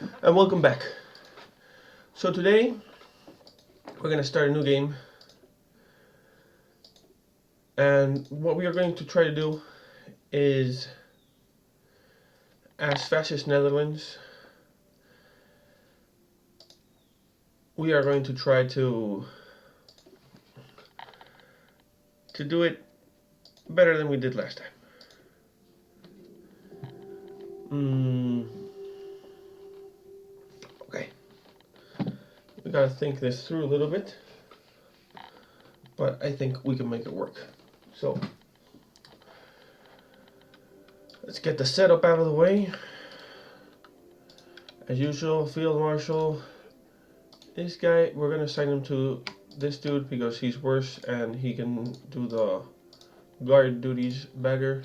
And welcome back. So today we're gonna start a new game, and what we are going to try to do is, as Fascist Netherlands, we are going to try to do it better than we did last time. Okay, we gotta think this through a little bit, but I think we can make it work. So let's get the setup out of the way. As usual, Field Marshal. This guy, we're gonna assign him to this dude because he's worse and he can do the guard duties better.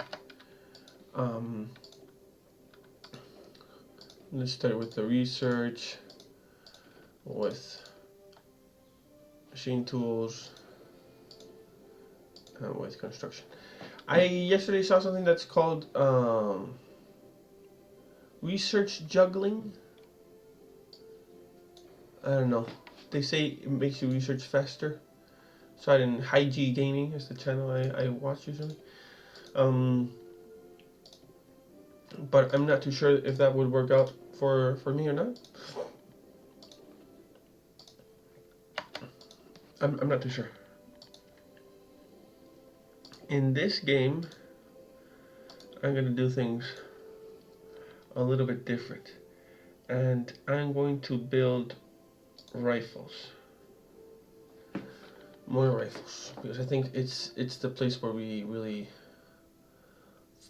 Let's start with the research, with machine tools, and with construction. I yesterday saw something that's called research juggling. I don't know. They say it makes you research faster. So I didn't. HOI4 Gaming is the channel I watch usually. But I'm not too sure if that would work out for me or not. I'm not too sure. In this game, I'm gonna do things a little bit different, and I'm going to build rifles, more rifles, because I think it's the place where we really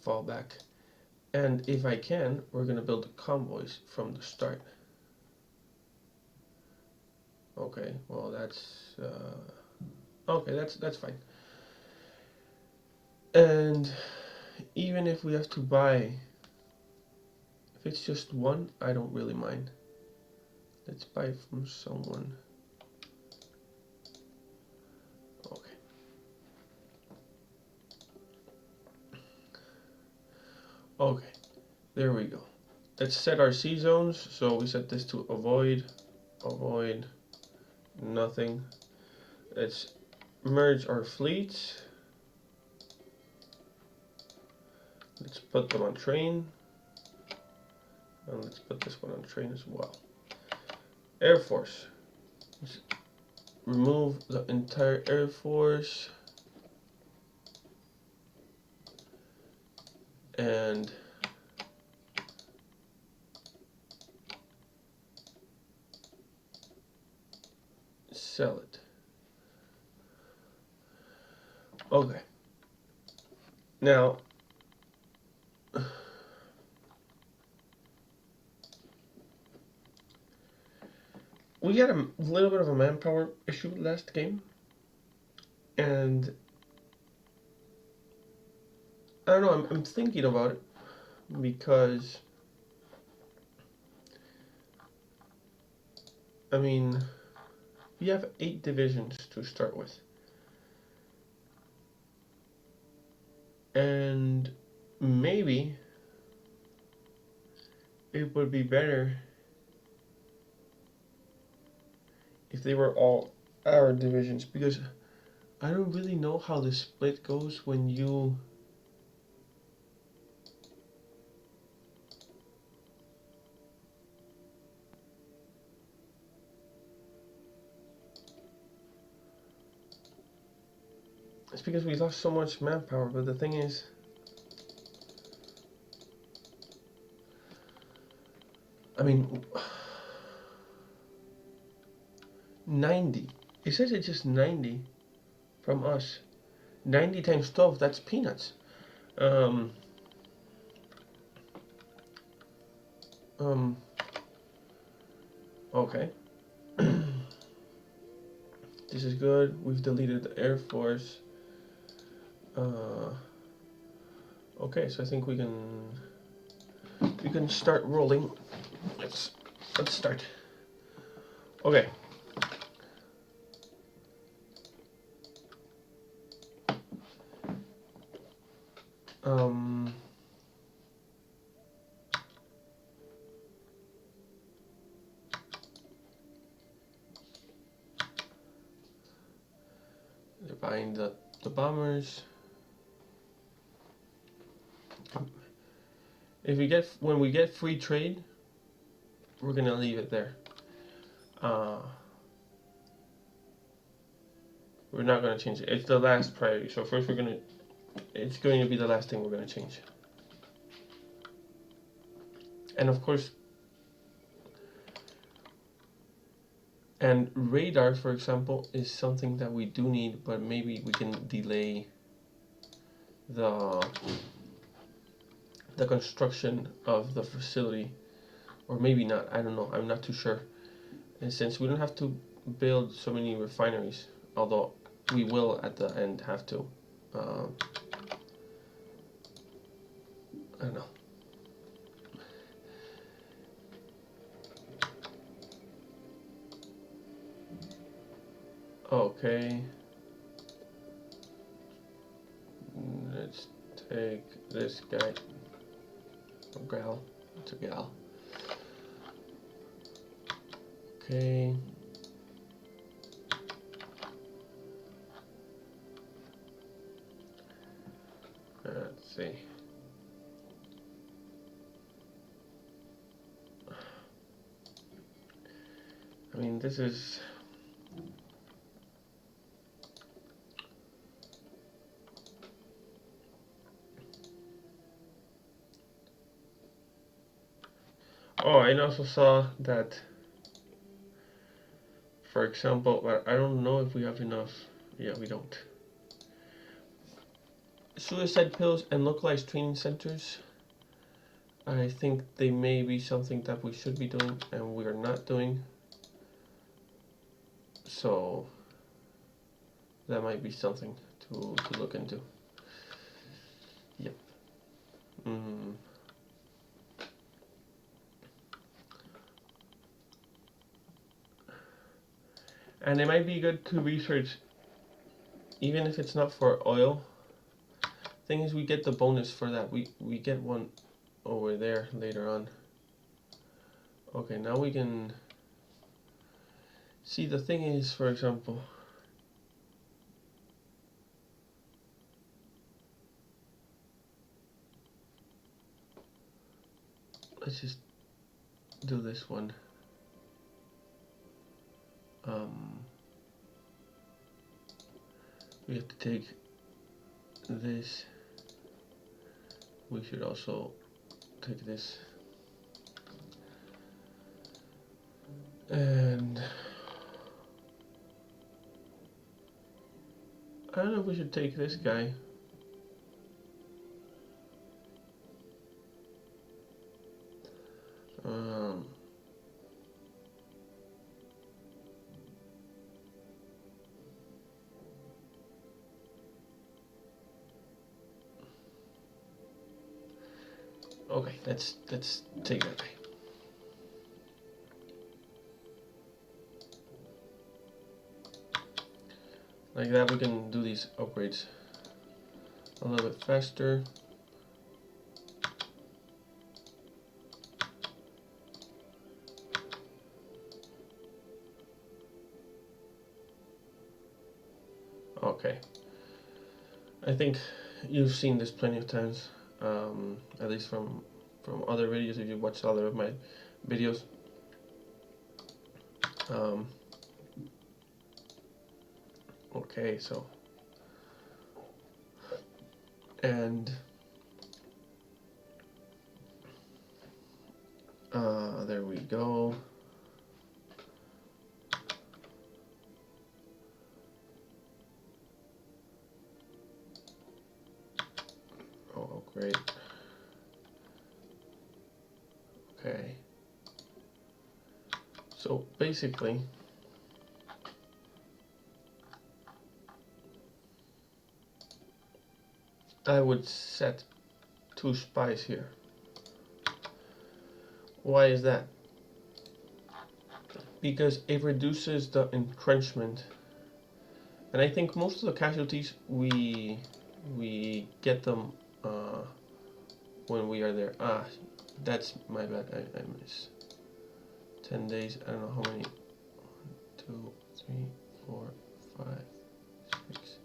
fall back. And if I can, we're gonna build the convoys from the start. Okay, well that's okay. That's fine. And even if we have to buy, if it's just one, I don't really mind. Let's buy from someone. Okay. Okay, there we go. Let's set our C zones. So we set this to avoid, nothing. Let's merge our fleets. Let's put them on train. And let's put this one on train as well. Air Force. Let's remove the entire Air Force. And sell it. Okay. Now, we had a little bit of a manpower issue last game, and I don't know, I'm thinking about it, because I mean, we have 8 divisions to start with, and maybe it would be better if they were all our divisions, because I don't really know how the split goes when you it's because we lost so much manpower, but the thing is, I mean, 90. It says it's just 90 from us. 90 times 12, that's peanuts. Um, okay. This is good. We've deleted the Air Force. Okay, so I think we can start rolling. Let's start. Okay. Um, buying the bombers. If we get when we get free trade, we're gonna leave it there. We're not gonna change it. It's the last priority. So first it's going to be the last thing we're gonna change. And of course, and radar, for example, is something that we do need, but maybe we can delay the construction of the facility, or maybe not. I don't know. I'm not too sure. And since we don't have to build so many refineries, although we will at the end have to. I don't know. Okay. Let's take this guy. Or gal. It's a gal. Okay. Let's see. I mean, this is... Oh, I also saw that, for example, but I don't know if we have enough. Yeah, we don't. Suicide pills and localized training centers. I think they may be something that we should be doing and we are not doing. So that might be something to look into. Yep. And it might be good to research, even if it's not for oil. Thing is, we get the bonus for that. We get one over there later on. Okay, now we can see. The thing is, for example, let's just do this one. We have to take this. We should also take this. And I don't know if we should take this guy. Okay, let's take that guy. Like that, we can do these upgrades a little bit faster. Okay. I think you've seen this plenty of times, at least from other videos, if you watched other of my videos. Okay, so, and there we go. Oh, great. Okay. So basically, I would set 2 spies here. Why is that? Because it reduces the entrenchment, and I think most of the casualties we get them when we are there. That's my bad. I missed 10 days. I don't know how many. 1, 2, 3, 4, 5, 6,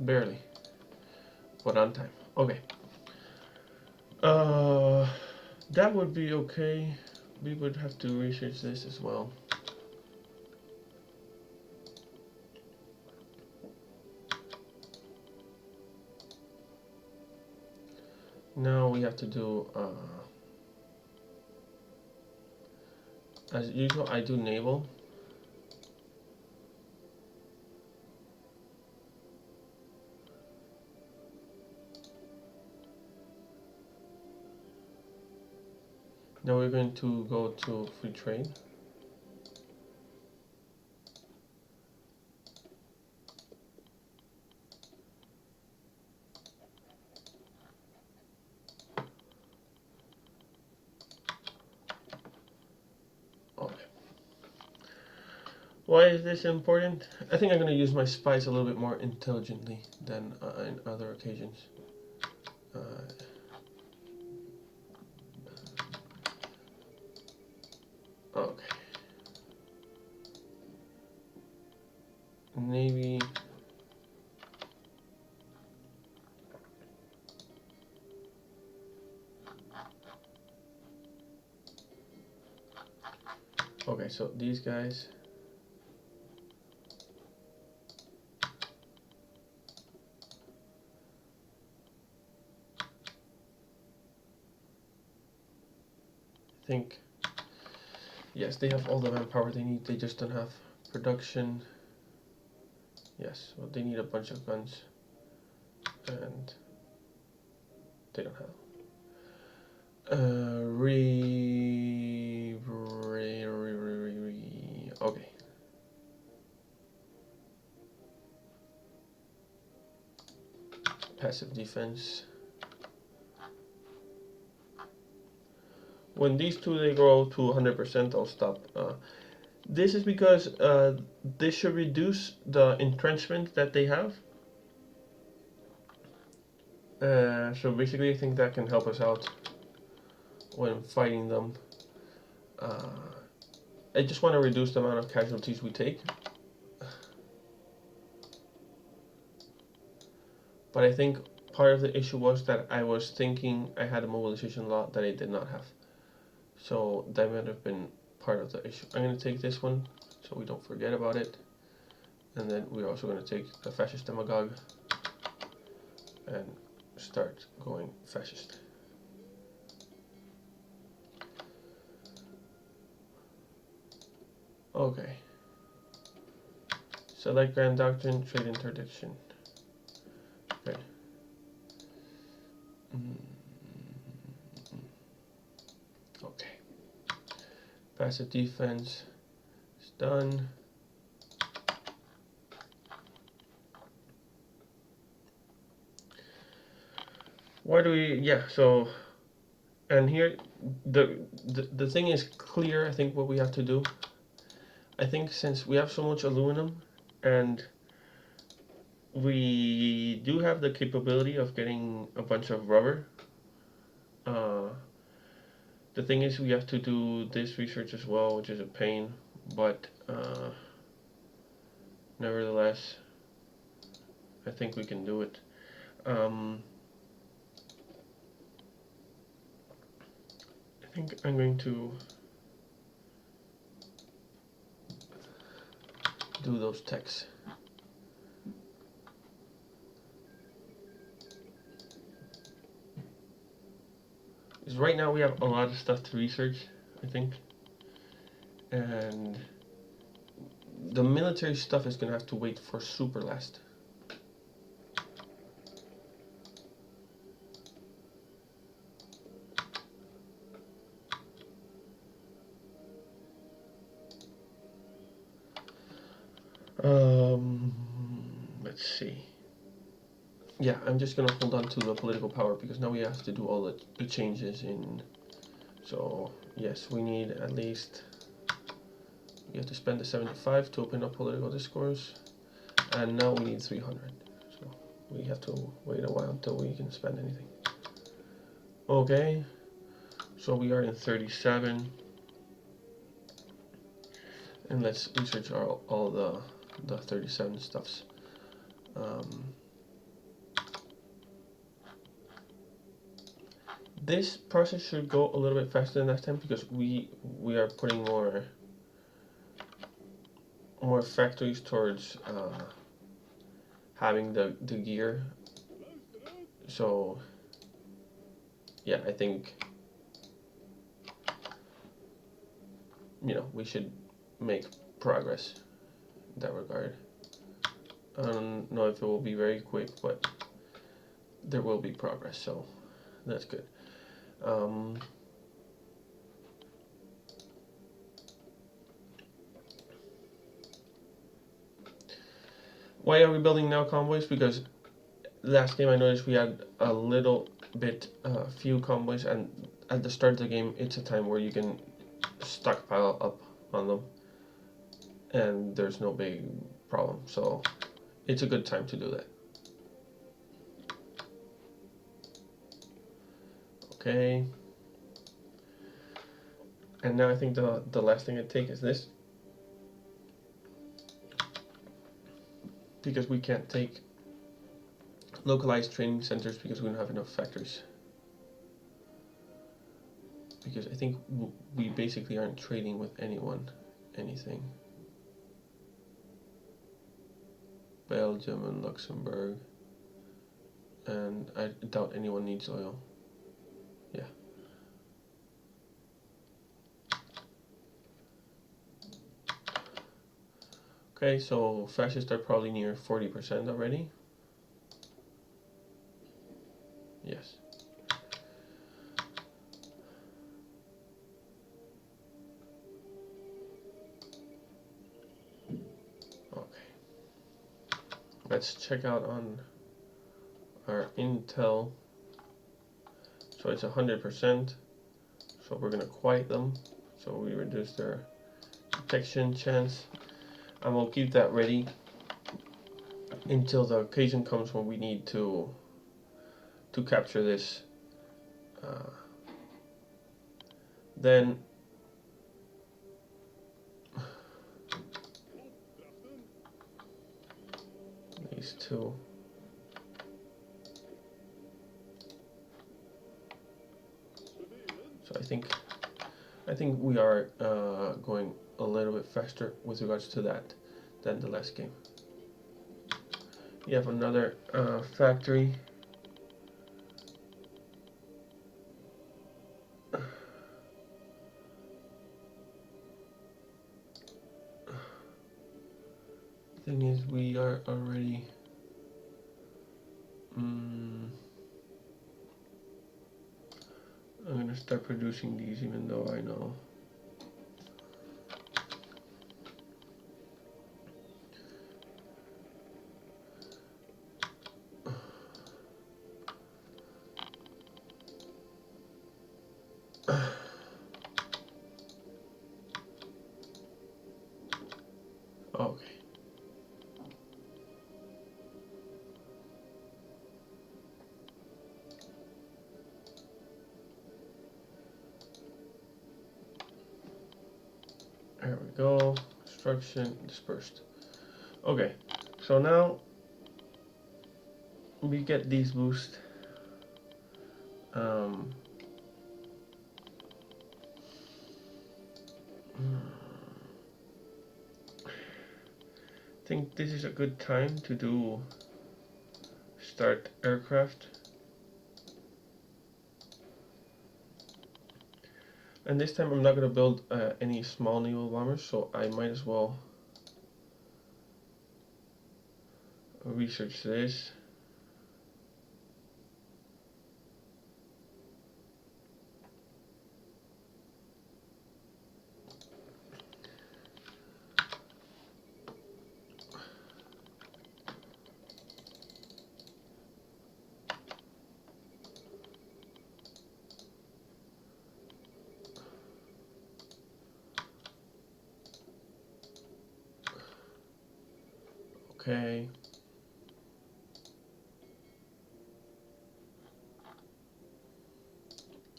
barely, but on time. Okay. That would be okay. We would have to research this as well. Now we have to do, as usual, I do naval. Now we're going to go to free trade. Okay. Why is this important? I think I'm going to use my spies a little bit more intelligently than in other occasions. Okay. Navy. Okay, so these guys. I think, yes, they have all the manpower they need. They just don't have production. Yes, well, they need a bunch of guns, and they don't have. Okay. Passive defense. When these two they grow to 100%, I'll stop. This is because this should reduce the entrenchment that they have. So basically, I think that can help us out when fighting them. I just want to reduce the amount of casualties we take. But I think part of the issue was that I was thinking I had a mobilization law that I did not have. So that might have been part of the issue. I'm going to take this one so we don't forget about it. And then we're also going to take the fascist demagogue and start going fascist. Okay. Select Grand Doctrine, Trade Interdiction. Okay. Okay. Passive defense is done. Why do we, yeah, so, and here, the thing is clear, I think, what we have to do. I think since we have so much aluminum, and we do have the capability of getting a bunch of rubber, the thing is we have to do this research as well, which is a pain, but nevertheless, I think we can do it. I think I'm going to do those techs. Because right now we have a lot of stuff to research, I think. And the military stuff is going to have to wait for super last. Let's see. Yeah, I'm just gonna hold on to the political power because now we have to do all the changes in. So yes, we need at least. We have to spend the 75 to open up political discourse, and now we need 300. So we have to wait a while until we can spend anything. Okay, so we are in 37, and let's research all the 37 stuffs. This process should go a little bit faster than last time because we are putting more factories towards having the gear. So yeah, I think we should make progress in that regard. I don't know if it will be very quick, but there will be progress, so that's good. Why are we building now convoys? Because last game I noticed we had a little bit few convoys, and at the start of the game it's a time where you can stockpile up on them and there's no big problem, so it's a good time to do that. Okay, and now I think the last thing I take is this, because we can't take localized training centers because we don't have enough factories. Because I think we basically aren't trading with anything. Belgium and Luxembourg, and I doubt anyone needs oil. Yeah. Okay, so fascists are probably near 40% already. Yes. Okay. Let's check out on our intel. So it's 100%. So we're gonna quiet them. So we reduce their detection chance. And we'll keep that ready until the occasion comes when we need to capture this. Then these two. So I think we are going a little bit faster with regards to that than the last game. You have another factory. Thing is, we are already. I'm gonna start producing these, even though I know. Okay. There we go. Destruction dispersed. Okay, so now we get these boosts. I think this is a good time to start aircraft. And this time I'm not going to build any small naval bombers, so I might as well research this. Okay.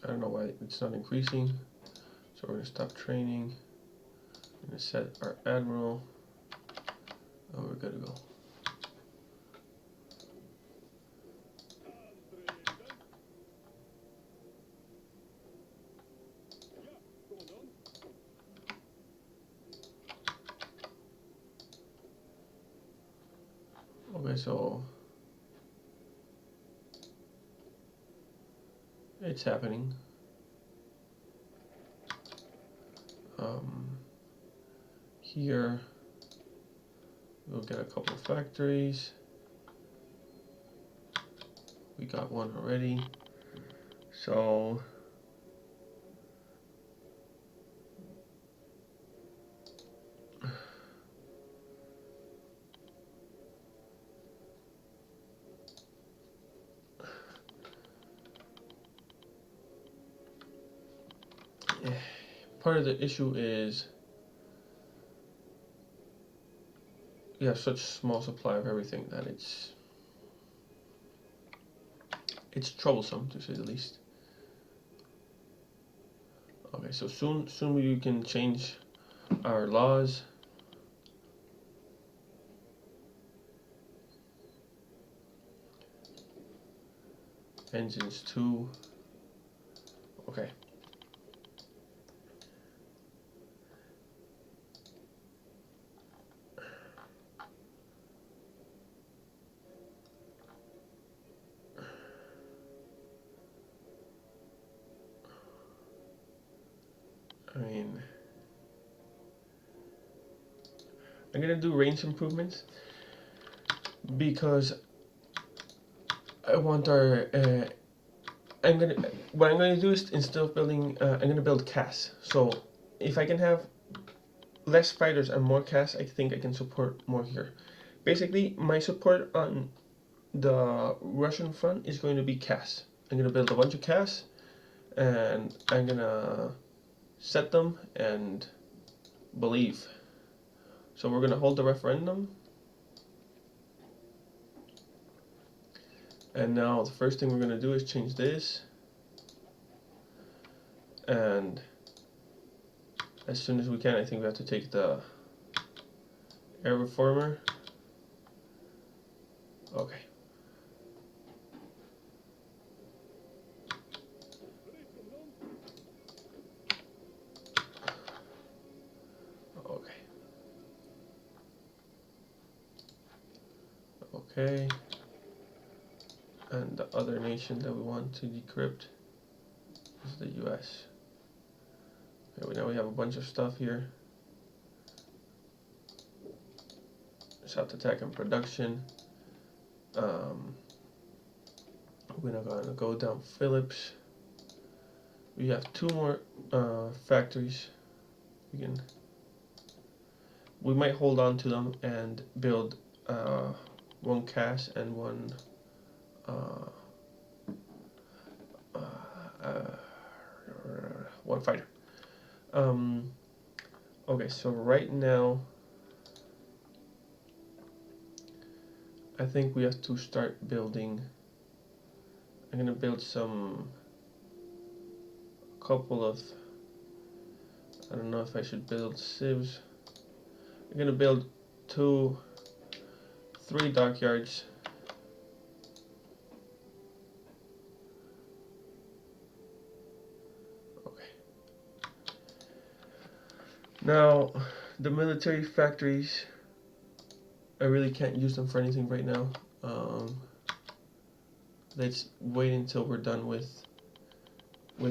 I don't know why it's not increasing. So we're going to stop training. We're going to set our admiral. Oh, we're good to go. so it's happening. Here we'll get a couple of factories. We got one already. So part of the issue is we have such small supply of everything that it's troublesome, to say the least. Okay, so soon we can change our laws. Engines 2. Okay. I mean, I'm gonna do range improvements because I want our. What I'm gonna do is, instead of building, I'm gonna build CAS. So if I can have less fighters and more CAS, I think I can support more here. Basically, my support on the Russian front is going to be CAS. I'm gonna build a bunch of CAS, and I'm gonna set them and believe. So we're gonna hold the referendum. And now the first thing we're going to do is change this, and as soon as we can, I think we have to take the air reformer. Okay. Okay. Okay. And the other nation that we want to decrypt is the US. Okay, now we have a bunch of stuff here. South attack and production. We're not going to go down Phillips. We have 2 more factories. We might hold on to them and build 1 CAS and 1 1 fighter. Okay, so right now I think we have to start building. I'm gonna build couple of, I don't know if I should build civs. I'm gonna build 3 dockyards. Okay. Now the military factories, I really can't use them for anything right now. Let's wait until we're done with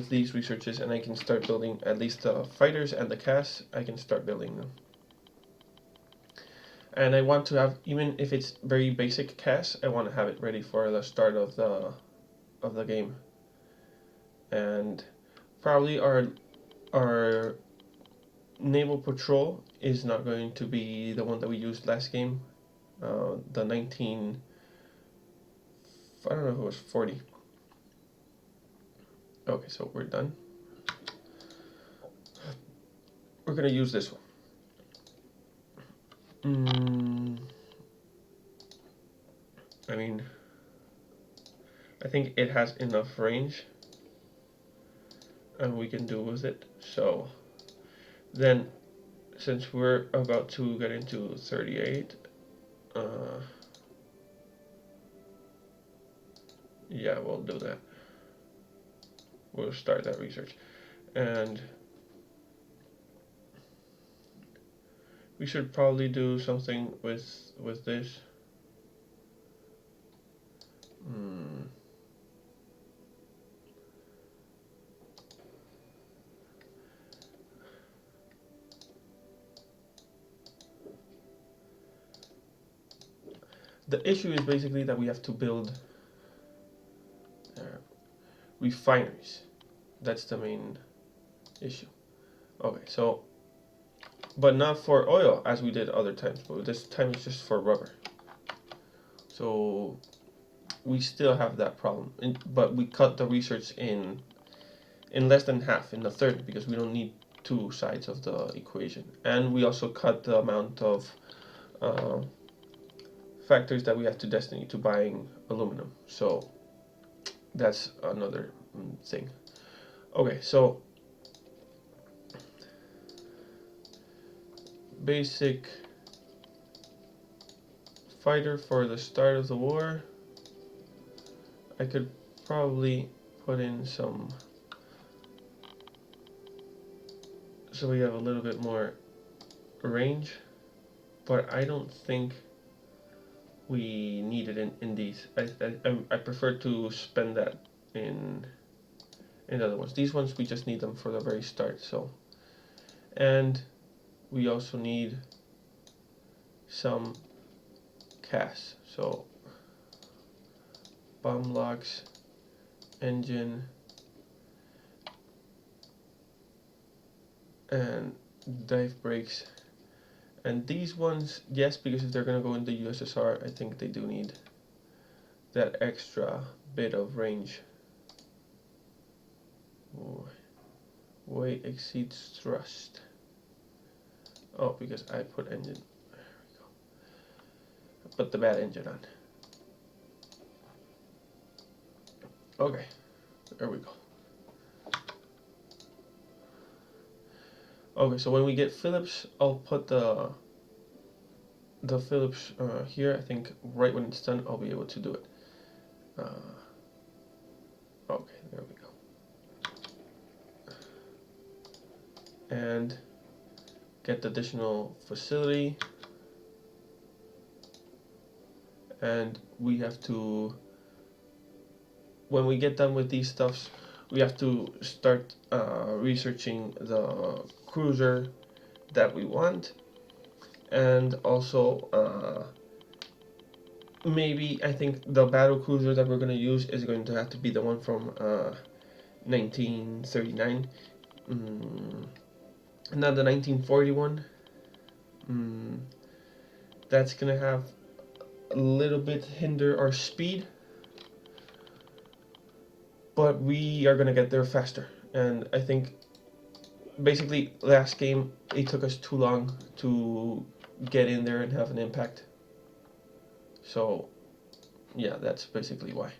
these researches, and I can start building at least the fighters and the CAS. I can start building them. And I want to have, even if it's very basic CAS, I want to have it ready for the start of the game. And probably our naval patrol is not going to be the one that we used last game. The 19, I don't know if it was 40. Okay, so we're done. We're gonna use this one. I mean, I think it has enough range, and we can do with it. So then, since we're about to get into 38, yeah, we'll do that. We'll start that research, and we should probably do something with this. Hmm. The issue is basically that we have to build refineries. That's the main issue. Okay, so, but not for oil as we did other times, but this time it's just for rubber. So we still have that problem, but we cut the research in less than half, in a third, because we don't need two sides of the equation, and we also cut the amount of uh, factors that we have to destinate to buying aluminum. So that's another thing. Okay, so basic fighter for the start of the war. I could probably put in some, so we have a little bit more range, but I don't think we need it in these. I prefer to spend that in other ones. These ones we just need them for the very start. So, and we also need some CAS. So bomb locks, engine, and dive brakes. And these ones, yes, because if they're going to go in the USSR, I think they do need that extra bit of range. Ooh, weight exceeds thrust. Oh, because I put engine. There we go. I put the bad engine on. Okay, there we go. Okay, so when we get Phillips, I'll put the Phillips here. I think right when it's done, I'll be able to do it. Okay, there we go. And get the additional facility. And we have to, when we get done with these stuffs, we have to start researching the cruiser that we want, and also maybe I think the battle cruiser that we're going to use is going to have to be the one from 1939, not the 1941. That's going to have a little bit hinder our speed, but we are going to get there faster. And I think basically last game it took us too long to get in there and have an impact. So yeah, that's basically why.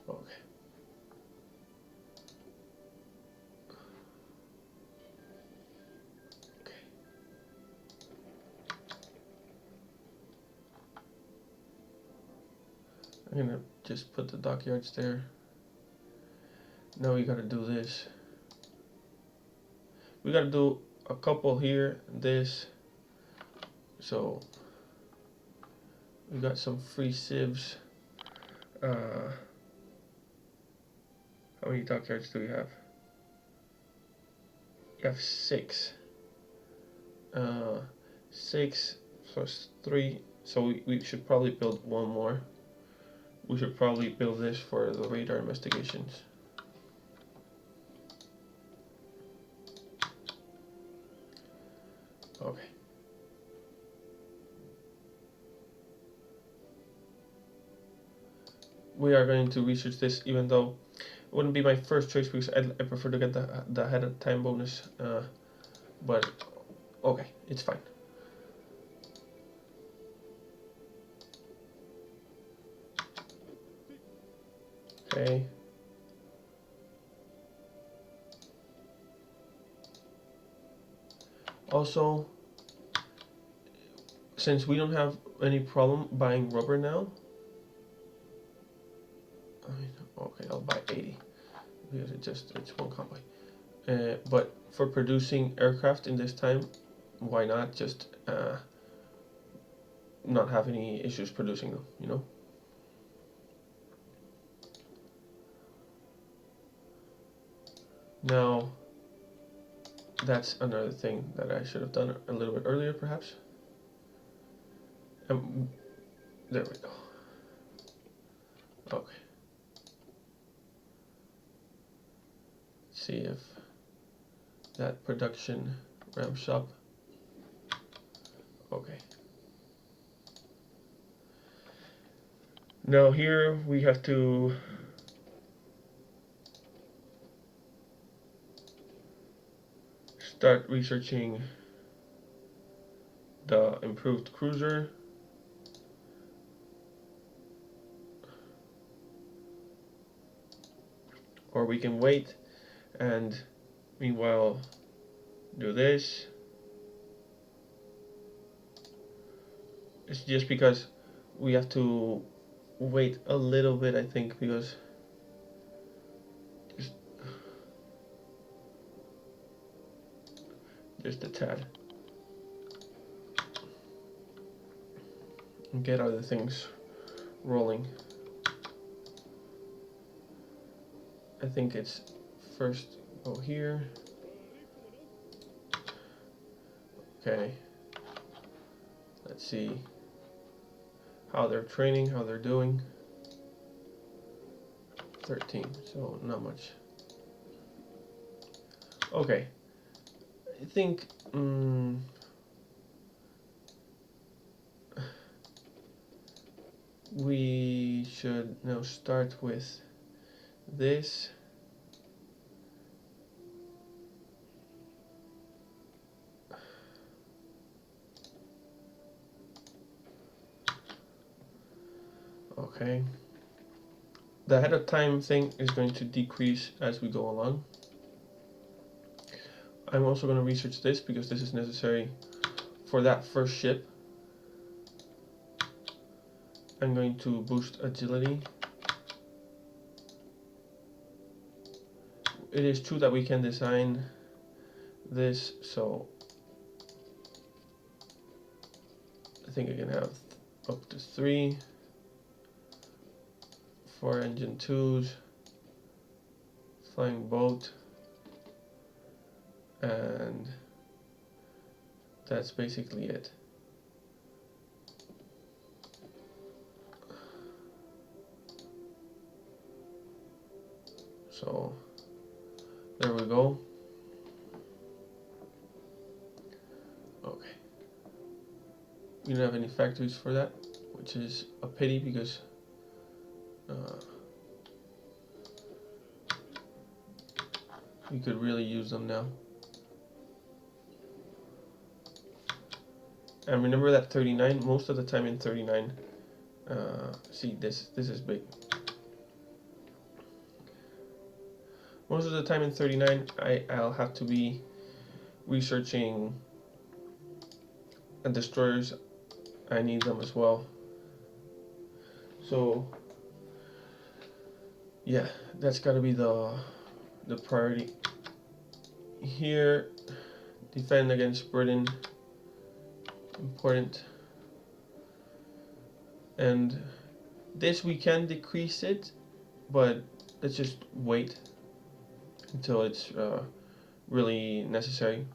Okay. Okay. I'm gonna just put the dockyards there. Now we gotta do this. We gotta do a couple here, this. So we got some free sieves. How many dockyards do we have? We have 6. 6 plus 3. So we should probably build one more. We should probably build this for the radar investigations. Okay. We are going to research this, even though it wouldn't be my first choice because I prefer to get the ahead of time bonus. But okay, it's fine. Okay. Also, since we don't have any problem buying rubber now, okay, I'll buy 80 because it's one convoy. But for producing aircraft in this time, why not just not have any issues producing them, you know. Now, that's another thing that I should have done a little bit earlier, perhaps. There we go. Okay. Let's see if that production ramps up. Okay. Now here we have to start researching the improved cruiser. Or we can wait and meanwhile do this. It's just because we have to wait a little bit, I think, because just a tad. And get other things rolling. I think it's first go here. Okay. Let's see how they're training, how they're doing. 13, so not much. Okay. I think we should now start with this. Okay. The ahead of time thing is going to decrease as we go along. I'm also going to research this because this is necessary for that first ship. I'm going to boost agility. It is true that we can design this, so I think I can have up to 3, 4 engine 2s, flying boat, and that's basically it. So there we go. Okay. We don't have any factories for that, which is a pity because we could really use them now. And remember that 39, most of the time in 39, see this is big. Most of the time in 39, I'll have to be researching destroyers. I need them as well. So yeah, that's got to be the priority. Here, defend against Britain, important. And this we can decrease it, but let's just wait until it's really necessary.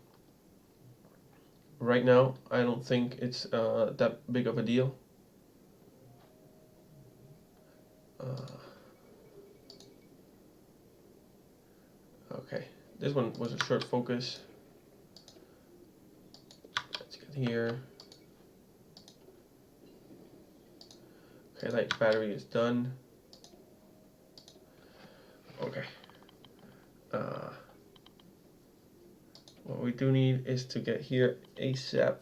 Right now, I don't think it's that big of a deal. Okay, this one was a short focus. Let's get here. Okay, light battery is done. Okay. What we do need is to get here ASAP.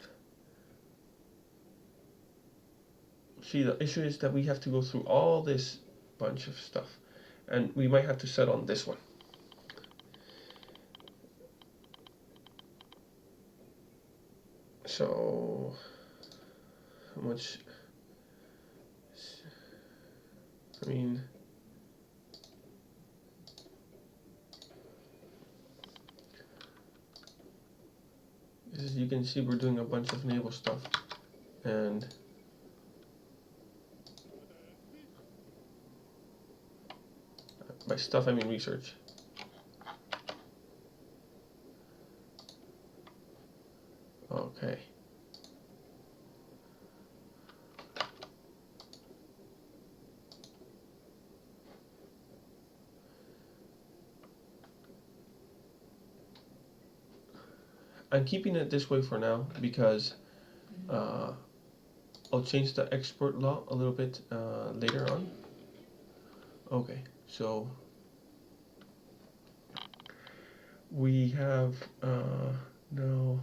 See, the issue is that we have to go through all this bunch of stuff, and we might have to settle on this one. So, how much? I mean, as you can see, we're doing a bunch of naval stuff, and By stuff, I mean research. Okay. I'm keeping it this way for now because I'll change the export law a little bit later on. Okay, so we have now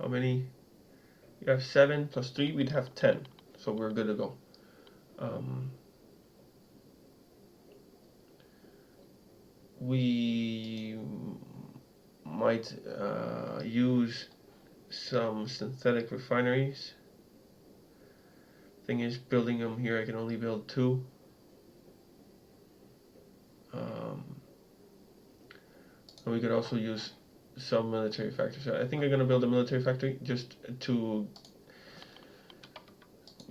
how many? We have 7 plus 3, we'd have 10, so we're good to go. We might use some synthetic refineries. Thing is, building them here, I can only build 2. And we could also use some military factories. I think I'm going to build a military factory just to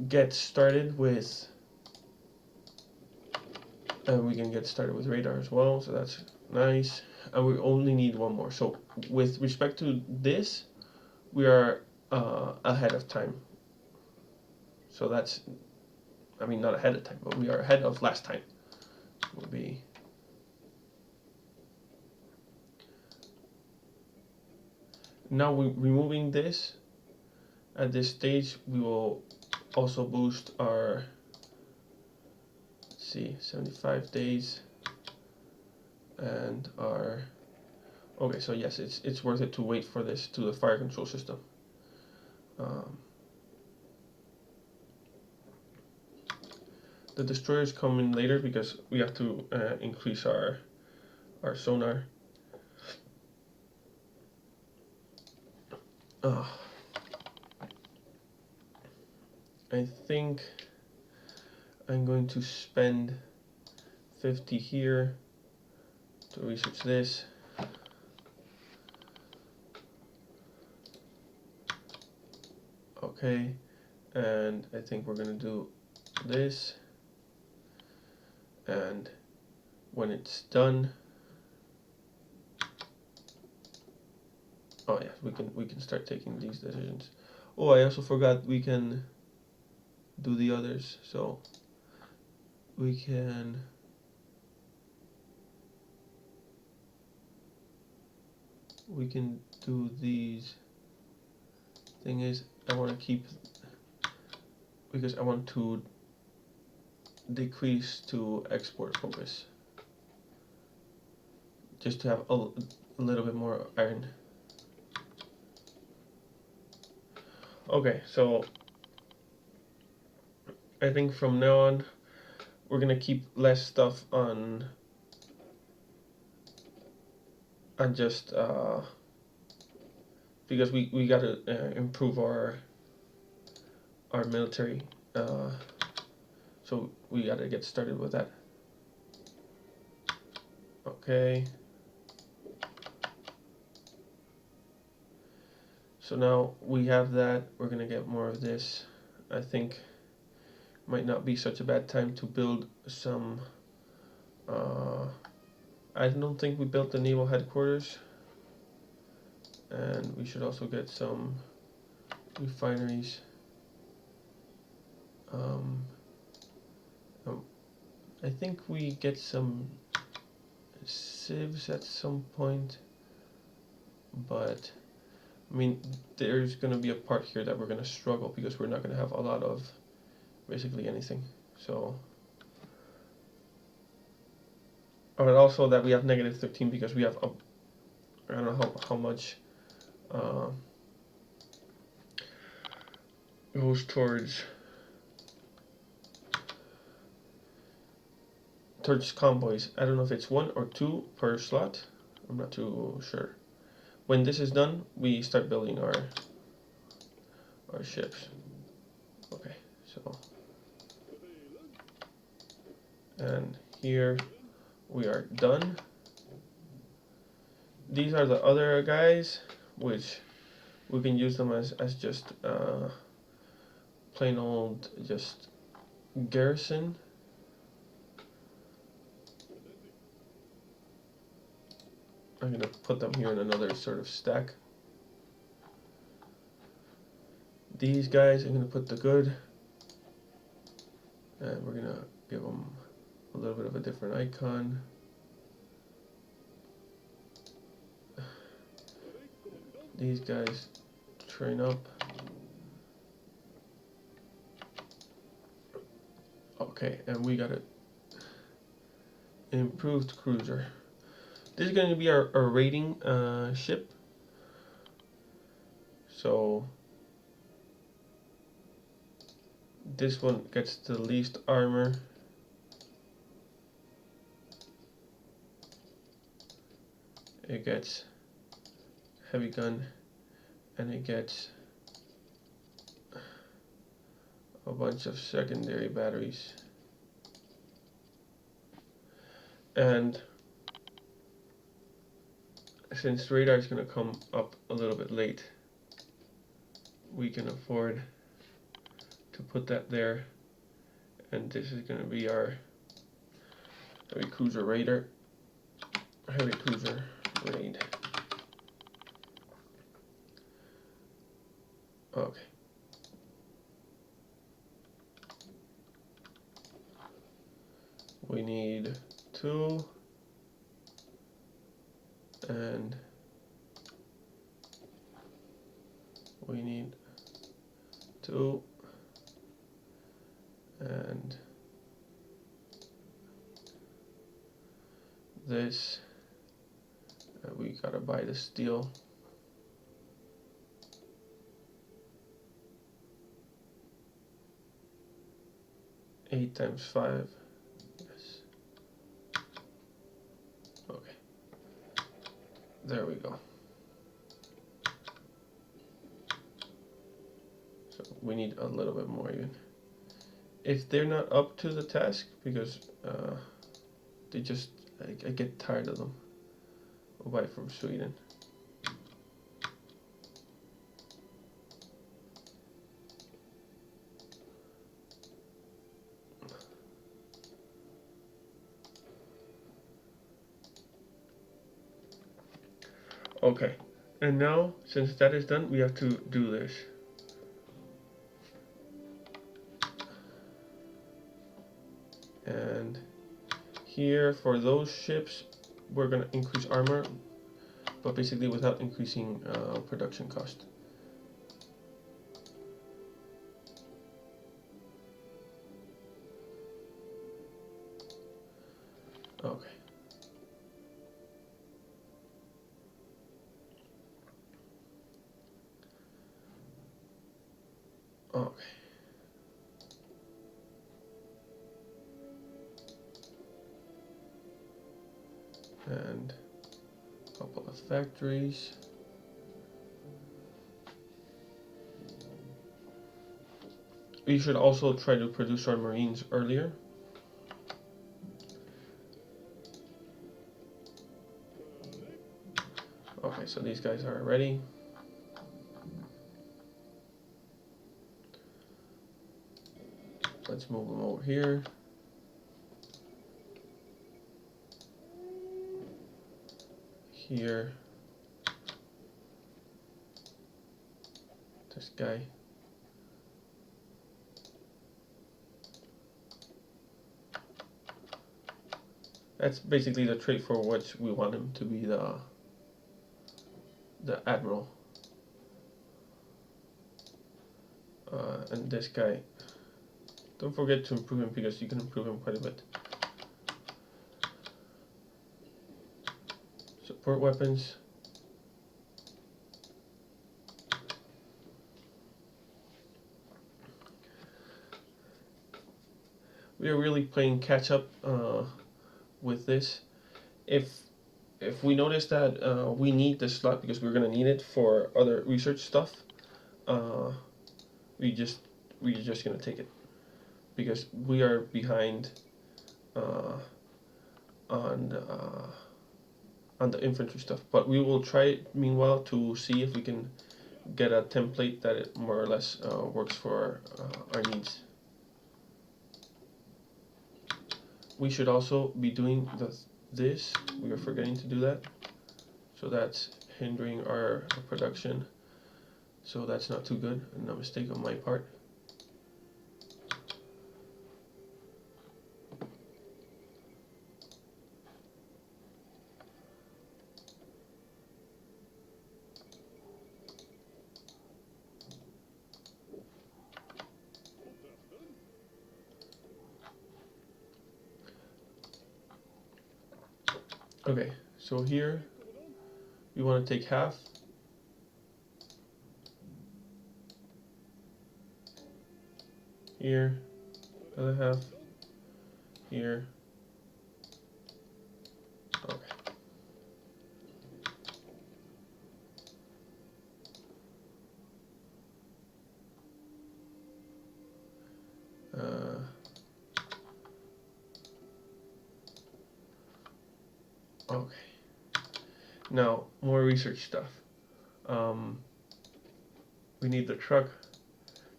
get started with, and we can get started with radar as well, so that's nice. And we only need 1 more. So with respect to this, we are ahead of time. So that's, I mean, not ahead of time, but we are ahead of last time. Will be now removing this. At this stage, we will also boost our, let's see, 75 days, and our, okay, so yes, it's worth it to wait for this to the fire control system. The destroyers come in later because we have to increase our sonar. I think I'm going to spend 50 here to research this. Okay, and I think we're gonna do this, and when it's done, oh yeah, we can start taking these decisions. Oh, I also forgot we can do the others, so we can do these. Thing is, I want to keep, because I want to decrease to export focus, just to have a little bit more iron. Okay, so I think from now on we're gonna keep less stuff on just because we gotta improve our military, so we gotta get started with that. Okay, so now we have that. We're gonna get more of this. I think might not be such a bad time to build some. I don't think we built the naval headquarters, and we should also get some refineries. I think we get some civs at some point, but I mean, there's going to be a part here that we're going to struggle because we're not going to have a lot of basically anything. So, and also that we have negative 13 because we have I don't know how much goes towards convoys. I don't know if it's 1 or 2 per slot. I'm not too sure. When this is done, we start building our ships. Okay, so, and here we are done. These are the other guys, which we can use them as just plain old just garrison. I'm gonna put them here in another sort of stack. These guys, I'm gonna put the good, and we're gonna give them a little bit of a different icon. These guys train up. Okay, and we got an improved cruiser. This is going to be our rating ship. So this one gets the least armor. It gets heavy gun, and it gets a bunch of secondary batteries. And since radar is going to come up a little bit late, we can afford to put that there. And this is going to be our heavy cruiser raider. Heavy cruiser raid. Okay. We need 2 and we need 2 and this. We gotta buy the steel. Eight times 5. Yes. Okay. There we go. So we need a little bit more even. If they're not up to the task, because they just, I get tired of them. We'll buy from Sweden. Okay, and now since that is done, we have to do this. And here for those ships, we're gonna increase armor, but basically without increasing production cost. Okay. Okay. And a couple of factories. We should also try to produce our marines earlier. Okay, so these guys are ready. Let's move them over here. Here. This guy. That's basically the trait for which we want him to be the admiral. And this guy, don't forget to improve him because you can improve him quite a bit. Support weapons. We are really playing catch up with this. If we notice that we need this slot because we're gonna need it for other research stuff, we're just gonna take it because we are behind on the infantry stuff. But we will try meanwhile to see if we can get a template that it more or less works for our needs. We should also be doing this. We are forgetting to do that. So that's hindering our production. So that's not too good, and a mistake on my part. Okay, so here we want to take half. Here, other half. Here. Okay. Okay. Now, more research stuff. We need the truck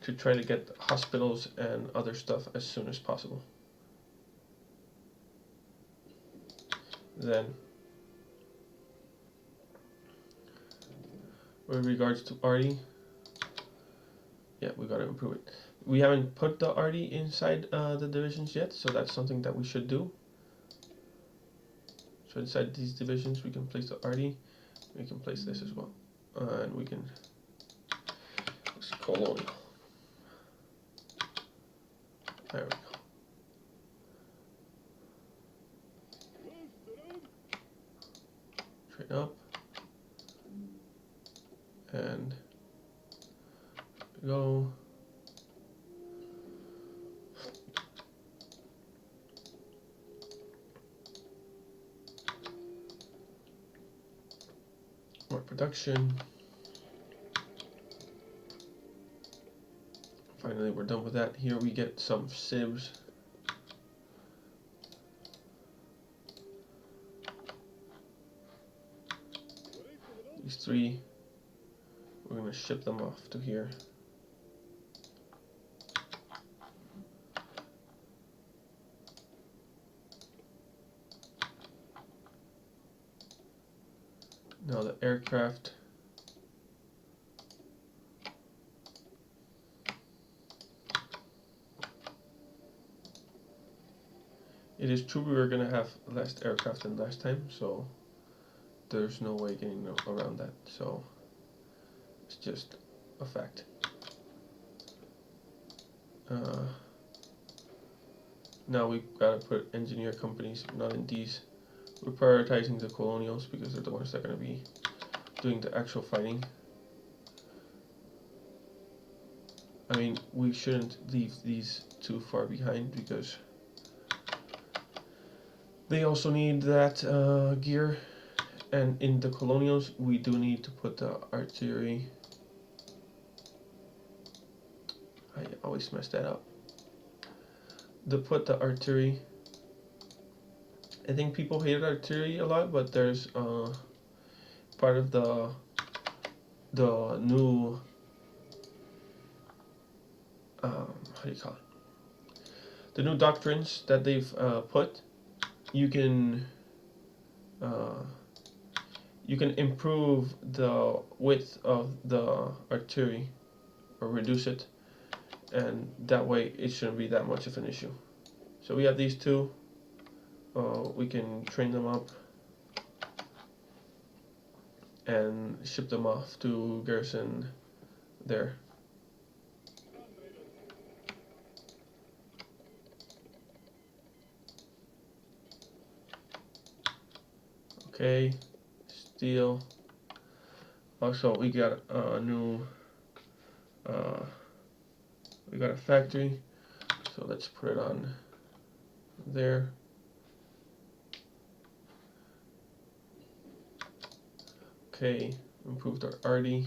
to try to get hospitals and other stuff as soon as possible. Then, with regards to Artie, yeah, we gotta improve it. We haven't put the Artie inside the divisions yet, so that's something that we should do. So inside these divisions, we can place the Artie. We can place this as well, and we can. It's colonial. There we go. Train up, and go. More production. Finally, we're done with that. Here we get some sieves. These three, we're going to ship them off to here. Now the aircraft. It is true we were going to have less aircraft than last time, so there's no way getting around that. So it's just a fact. Now we've got to put engineer companies, not in these. We're prioritizing the colonials because they're the ones that are going to be doing the actual fighting. I mean, we shouldn't leave these too far behind because they also need that gear. And in the colonials, we do need to put the artillery. I always mess that up. To put the artillery. I think people hated artillery a lot, but there's part of the new how do you call it? The new doctrines that they've put. You can improve the width of the artillery or reduce it, and that way it shouldn't be that much of an issue. So we have these two. We can train them up and ship them off to garrison there. Okay, steel. Also, we got a new. We got a factory, so let's put it on there. Okay, improved our Artie.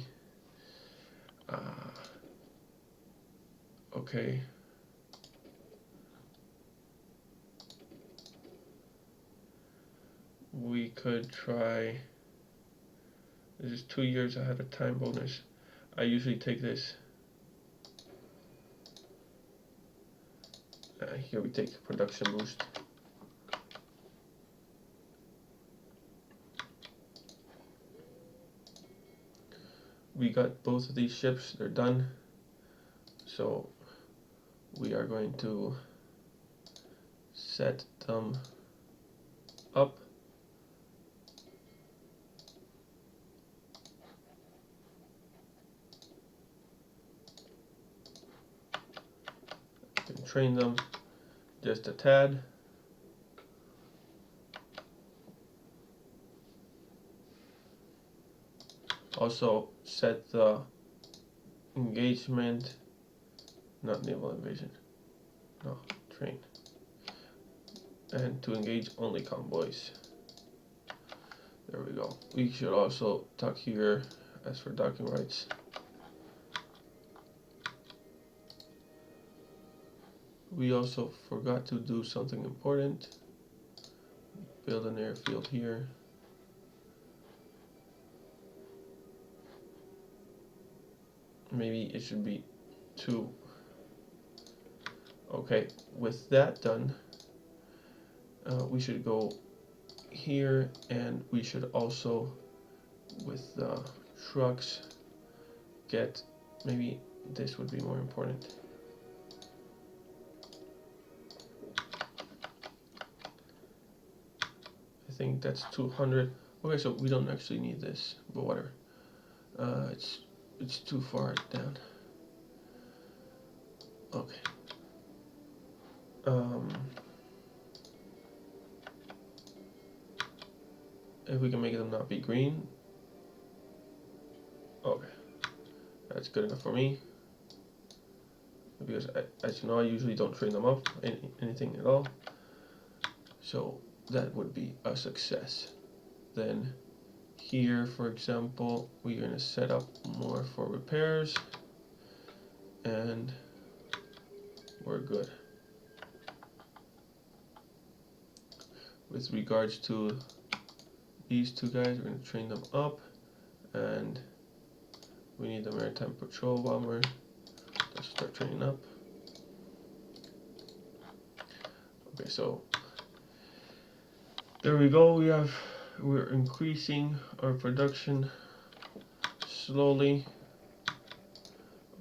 Okay. We could try. This is 2 years ahead of time bonus. I usually take this. Here we take production boost. we got both of these ships, they're done. So we are going to set them up. Can train them just a tad. Also set the engagement, not naval invasion, no, train. And to engage only convoys. There we go. We should also talk here as for docking rights. We also forgot to do something important. Build an airfield here. Maybe it should be 2. Okay, with that done, we should go here, and we should also, with the trucks, get, maybe this would be more important. I think that's 200. Okay, so we don't actually need this, but whatever. It's too far down. Okay. If we can make them not be green. Okay. That's good enough for me. Because as you know, I usually don't train them up anything at all. So that would be a success. Then here, for example, we're going to set up more for repairs, and we're good. With regards to these two guys, we're going to train them up, and we need the maritime patrol bomber. Let's start training up. Okay, so there we go. We're increasing our production slowly.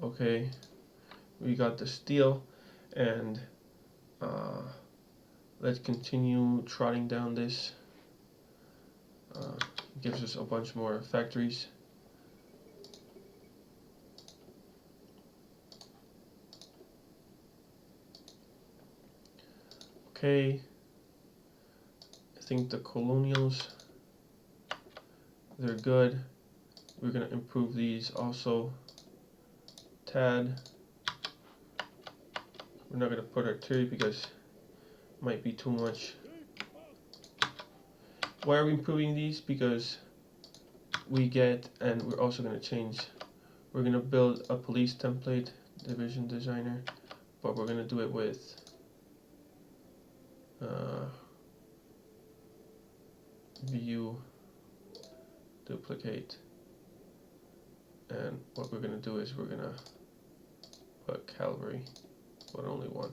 Okay, we got the steel, and let's continue trotting down this. Gives us a bunch more factories. Okay, I think the colonials, they're good. We're gonna improve these also. Tad. We're not gonna put artillery because it might be too much. Why are we improving these? Because we get, and we're also gonna change. We're gonna build a police template division designer, but we're gonna do it with view, duplicate, and what we're gonna do is we're gonna put cavalry, but only one.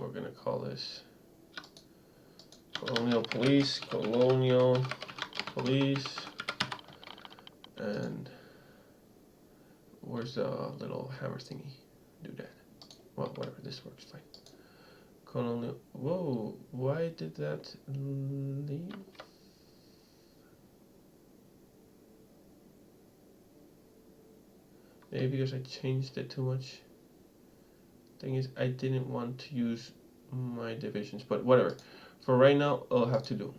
We're gonna call this colonial police, and where's the little hammer thingy? Do that. Well, whatever, this works fine. Colonial, whoa, why did that leave? Maybe because I changed it too much. Thing is, I didn't want to use my divisions, but whatever. For right now, I'll have to do.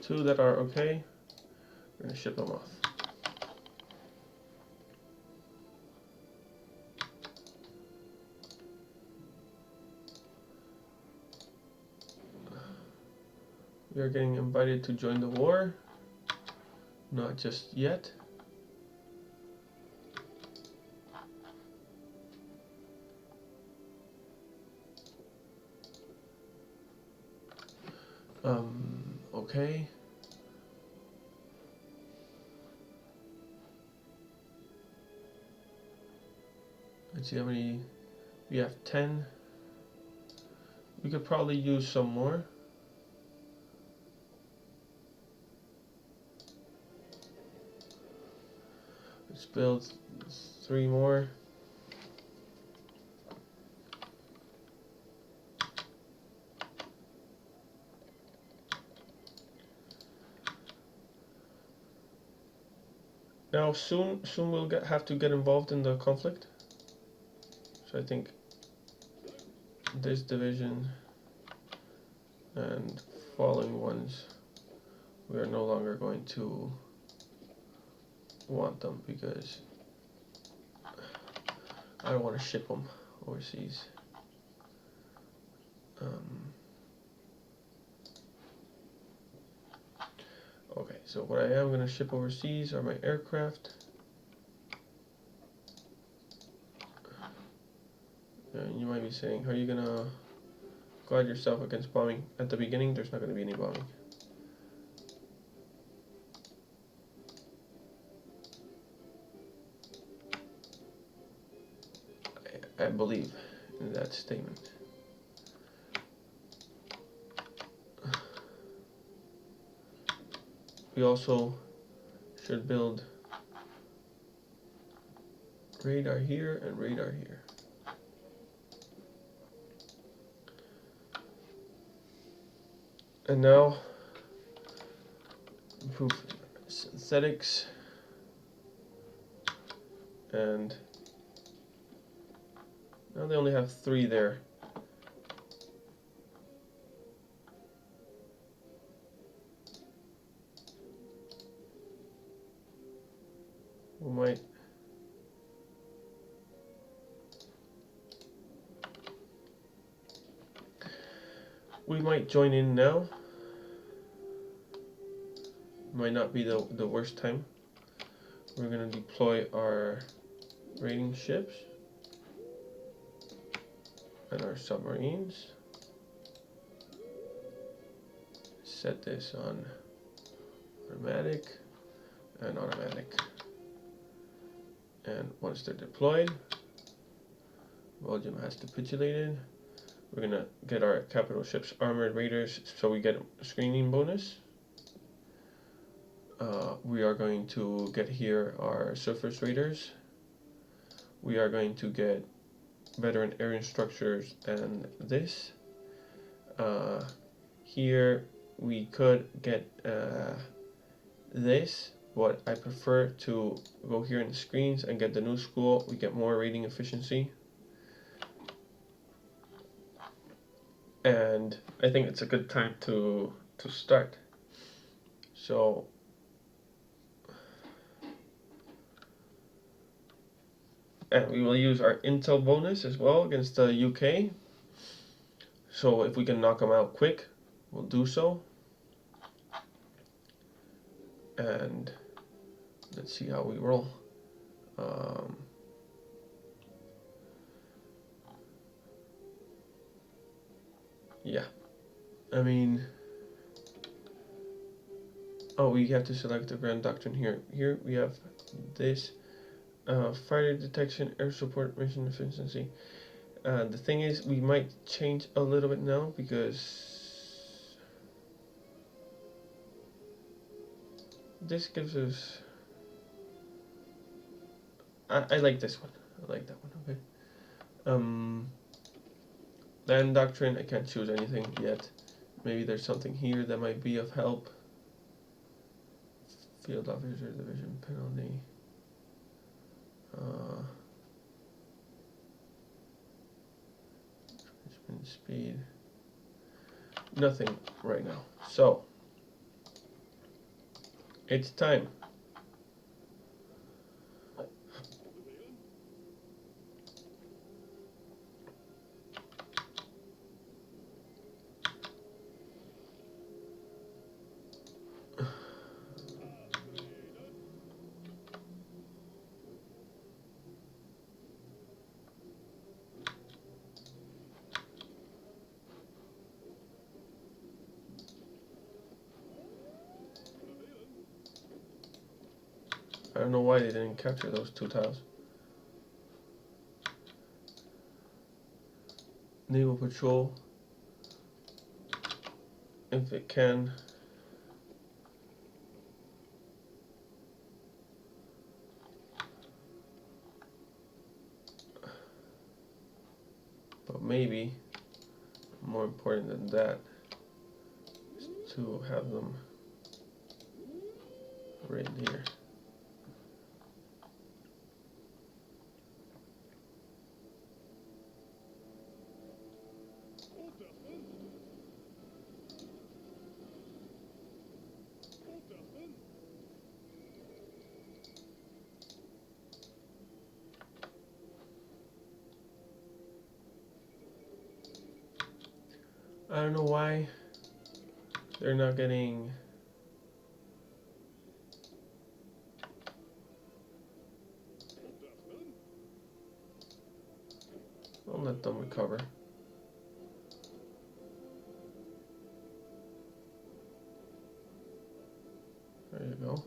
Two that are okay, we're going to ship them off. We are getting invited to join the war. Not just yet. Okay. Let's see how many. We have 10. We could probably use some more. Let's build 3 more. Now soon we'll have to get involved in the conflict. So I think this division and following ones, we are no longer going to want them because I don't want to ship them overseas. Okay, so what I am going to ship overseas are my aircraft. And you might be saying, how are you going to guard yourself against bombing? At the beginning, there's not going to be any bombing. I believe in that statement. We also should build radar here and radar here. And now improve synthetics and now they only have 3 there. We might join in now. Might not be the worst time. We're gonna deploy our raiding ships and our submarines. Set this on automatic and automatic. And once they're deployed, Belgium has capitulated. We're gonna get our capital ships armored raiders so we get a screening bonus. We are going to get here our surface raiders. We are going to get veteran area structures and this. Here we could get this, but I prefer to go here in the screens and get the new school. We get more rating efficiency. And I think it's a good time to start. So and we will use our intel bonus as well against the UK. So if we can knock them out quick, we'll do so. And let's see how we roll. Yeah, I mean, oh, we have to select the Grand Doctrine here. Here we have this fighter detection, air support, mission efficiency. The thing is, we might change a little bit now because this gives us. I like this one. I like that one. Okay. Land doctrine. I can't choose anything yet. Maybe there's something here that might be of help. Field officer division penalty. Speed. Nothing right now. So it's time. I don't know why they didn't capture those 2 tiles. Naval patrol, if it can. But maybe more important than that is to have them right here. I don't know why they're not getting. I'll let them recover. There you go.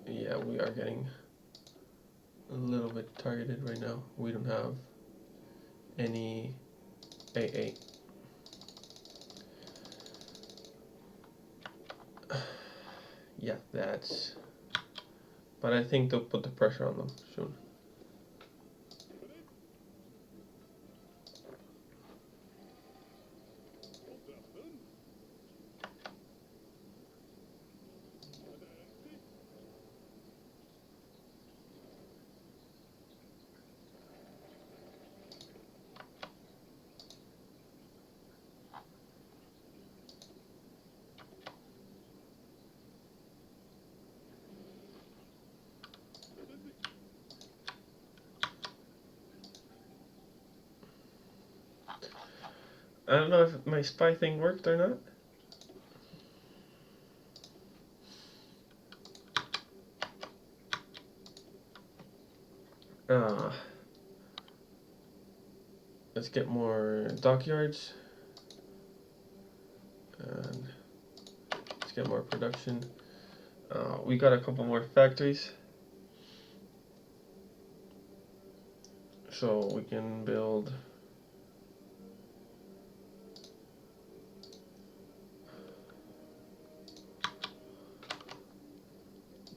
Yeah, we are getting a little bit targeted right now. We don't have any AA. Yeah, that's. But I think they'll put the pressure on them soon. I don't know if my spy thing worked or not. Let's get more dockyards. And let's get more production. We got a couple more factories. So we can build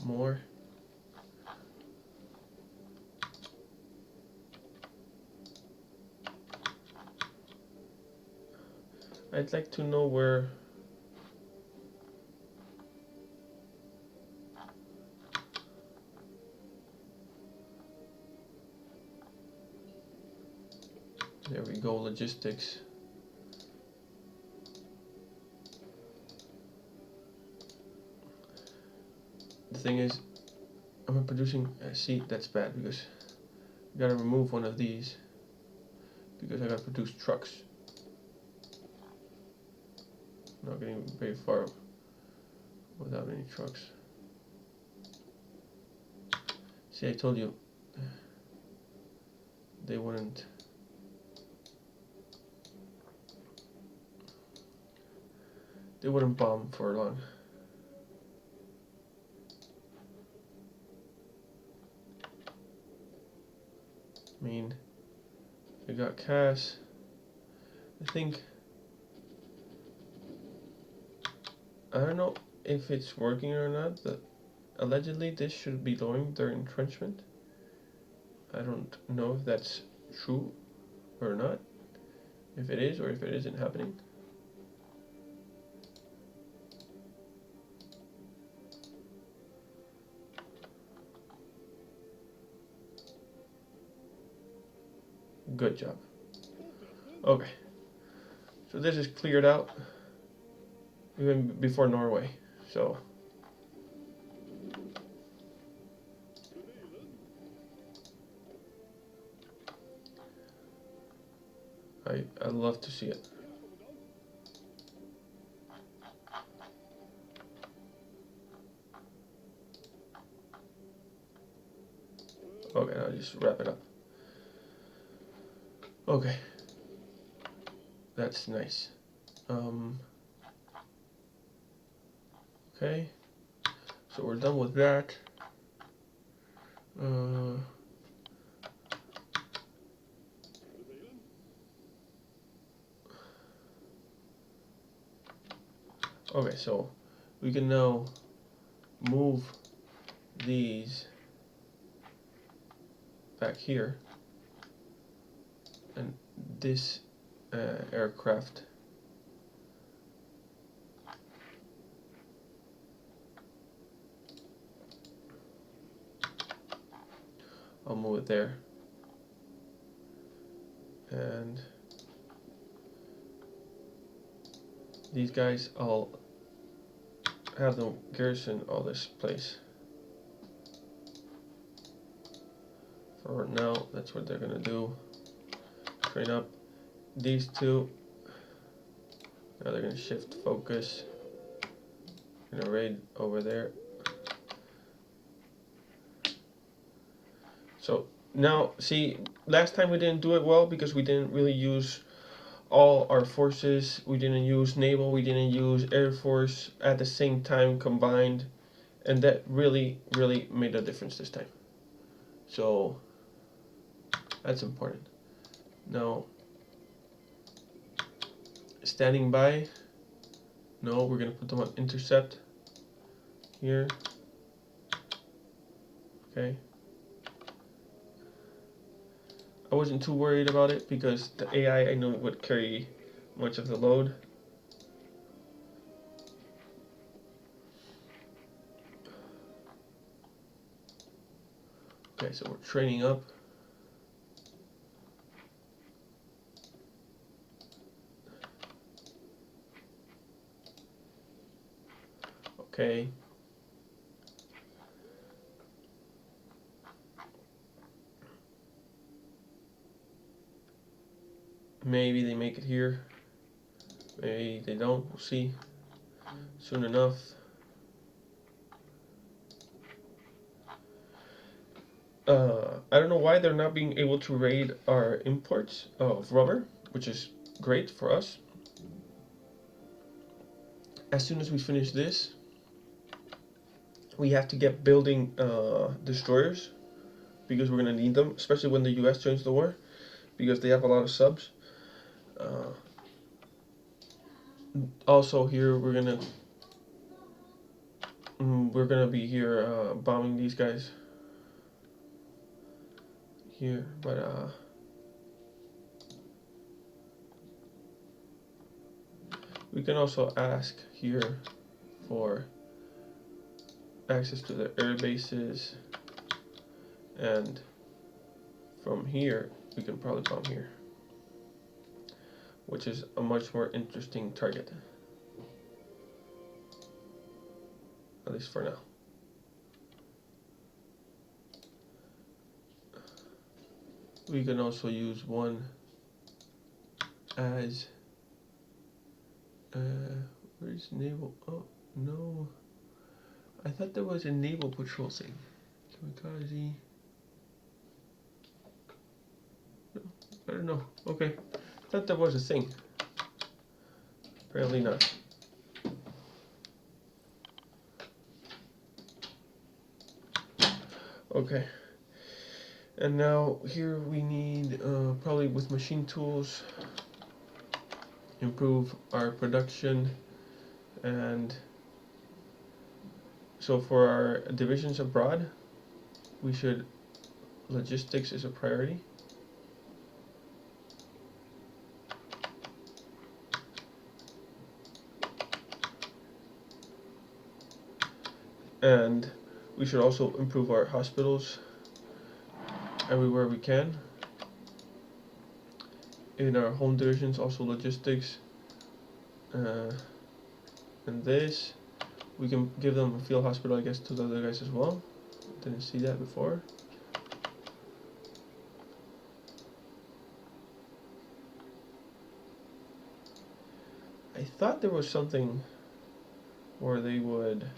more. I'd like to know where there we go, logistics. The thing is, I'm producing, see, that's bad because I gotta remove one of these because I gotta produce trucks. Not getting very far without any trucks. See, I told you they wouldn't. They wouldn't bomb for long. I mean, we got Cass. I think, I don't know if it's working or not, but allegedly this should be lowering their entrenchment. I don't know if that's true or not, if it is or if it isn't happening. Good job. Okay, so this is cleared out even before Norway, so I love to see it. just wrap it up. Okay, that's nice. Okay, so we're done with that. Okay, so we can now move these back here, and this aircraft I'll move it there, and these guys I'll have them garrison all this place. For now, that's what they're gonna do. Train up these two. Now they're gonna shift focus. Gonna raid over there. So now, see, last time we didn't do it well because we didn't really use all our forces. We didn't use naval, we didn't use air force at the same time combined, and that really made a difference this time. So that's important. Now, standing by. No, we're gonna put them on intercept here. Okay. I wasn't too worried about it because the AI I knew would carry much of the load. Okay, so we're training up. Okay. Maybe they make it here. Maybe they don't. We'll see soon enough. I don't know why they're not being able to raid our imports of rubber, which is great for us. As soon as we finish this, we have to get building destroyers because we're going to need them, especially when the US joins the war, because they have a lot of subs. Also here we're gonna be here bombing these guys here, but we can also ask here for access to the air bases, and from here we can probably bomb here, which is a much more interesting target, at least for now. We can also use one as where's naval? Oh no, I thought there was a naval patrol thing. Kamikaze. No, I don't know. Okay, I thought there was a thing. Apparently not. Okay. And now here we need probably with machine tools improve our production, and so for our divisions abroad we should logistics is a priority. And we should also improve our hospitals everywhere we can. In our home divisions, also logistics. And this, we can give them a field hospital, I guess, to the other guys as well. Didn't see that before. I thought there was something where they would,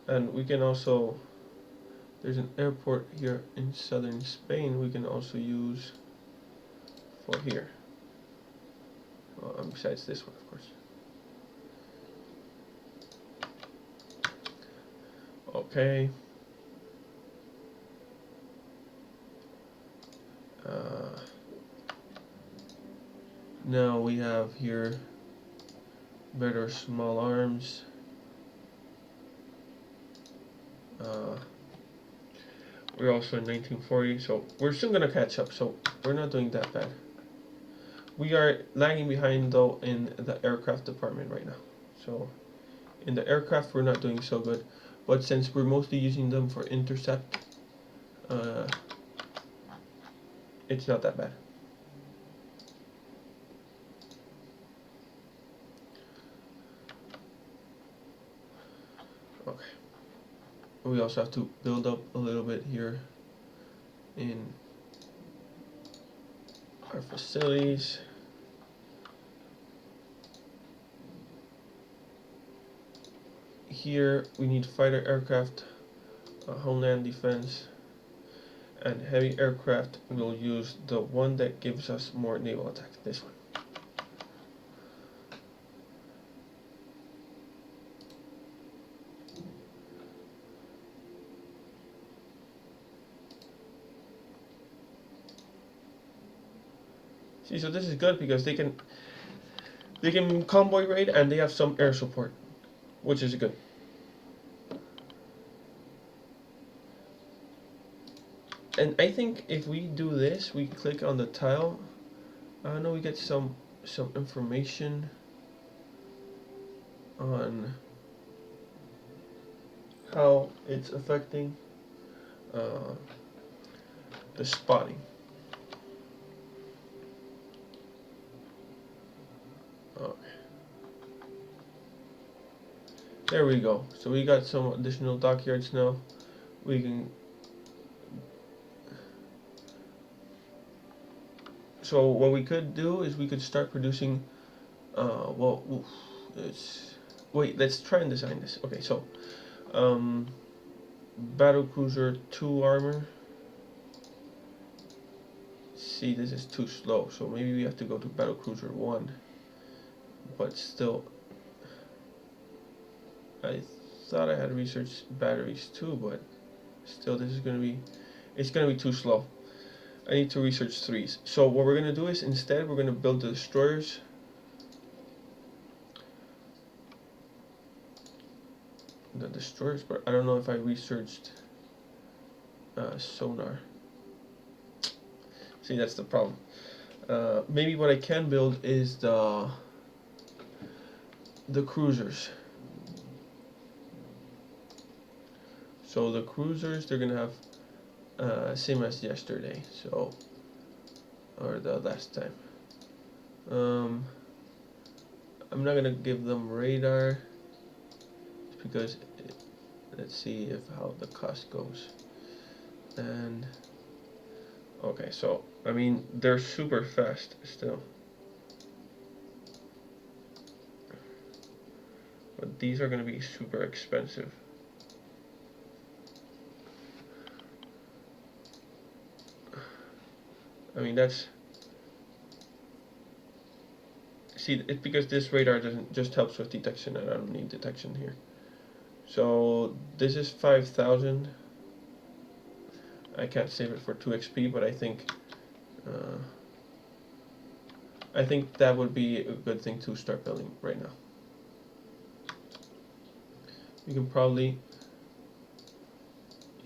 and we can also There's an airport here in southern Spain we can also use for here. Besides this one, of course. Okay. Now we have here better small arms. We're also in 1940, so we're still gonna catch up, so we're not doing that bad. We are lagging behind though in the aircraft department right now. So in the aircraft we're not doing so good, but since we're mostly using them for intercept, it's not that bad. Okay. We also have to build up a little bit here in our facilities. Here we need fighter aircraft, homeland defense, and heavy aircraft. We'll use the one that gives us more naval attack, this one. See, so this is good because they can convoy raid and they have some air support, which is good. And I think if we do this, we click on the tile. I know we get some information on how it's affecting the spotting. Okay. There we go. So we got some additional dockyards now. We can. So what we could do is we could start producing. Well, wait. Let's try and design this. Okay, so battle cruiser 2 armor. See, this is too slow. So maybe we have to go to battle cruiser 1. But still, I thought I had researched batteries too, but still this is it's gonna be too slow. I need to research 3s. So what we're gonna do is instead we're gonna build the destroyers. But I don't know if I researched sonar. See, that's the problem. Maybe what I can build is the cruisers. So the cruisers, they're gonna have same as yesterday, so or the last time. I'm not gonna give them radar because let's see how the cost goes. And okay, so I mean they're super fast still, but these are gonna be super expensive. I mean see, it's because this radar doesn't just helps with detection and I don't need detection here. So this is 5,000. I can't save it for 2 XP, but I think that would be a good thing to start building right now. You can probably,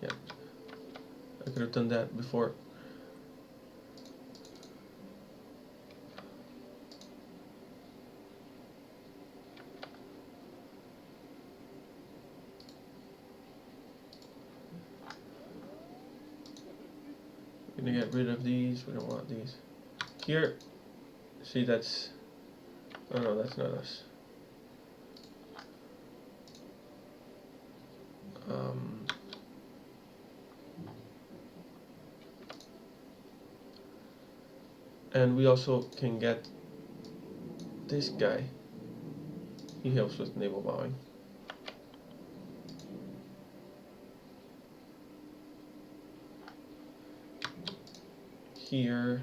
yeah, I could have done that before. We're gonna get rid of these. We don't want these. Here, see that's. Oh no, that's not us. And we also can get this guy. He helps with naval bombing. here.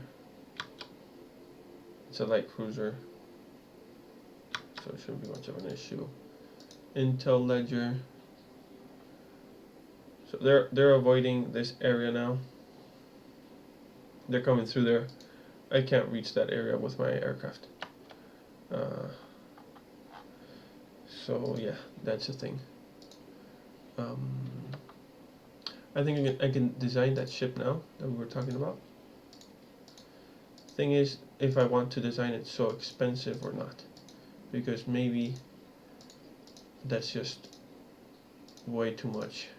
It's a light cruiser, so it shouldn't be much of an issue. Intel ledger. So they're avoiding this area now. They're coming through there. I can't reach that area with my aircraft. So yeah, that's the thing. I think I can design that ship now that we were talking about. Thing is, if I want to design it so expensive or not, because maybe that's just way too much.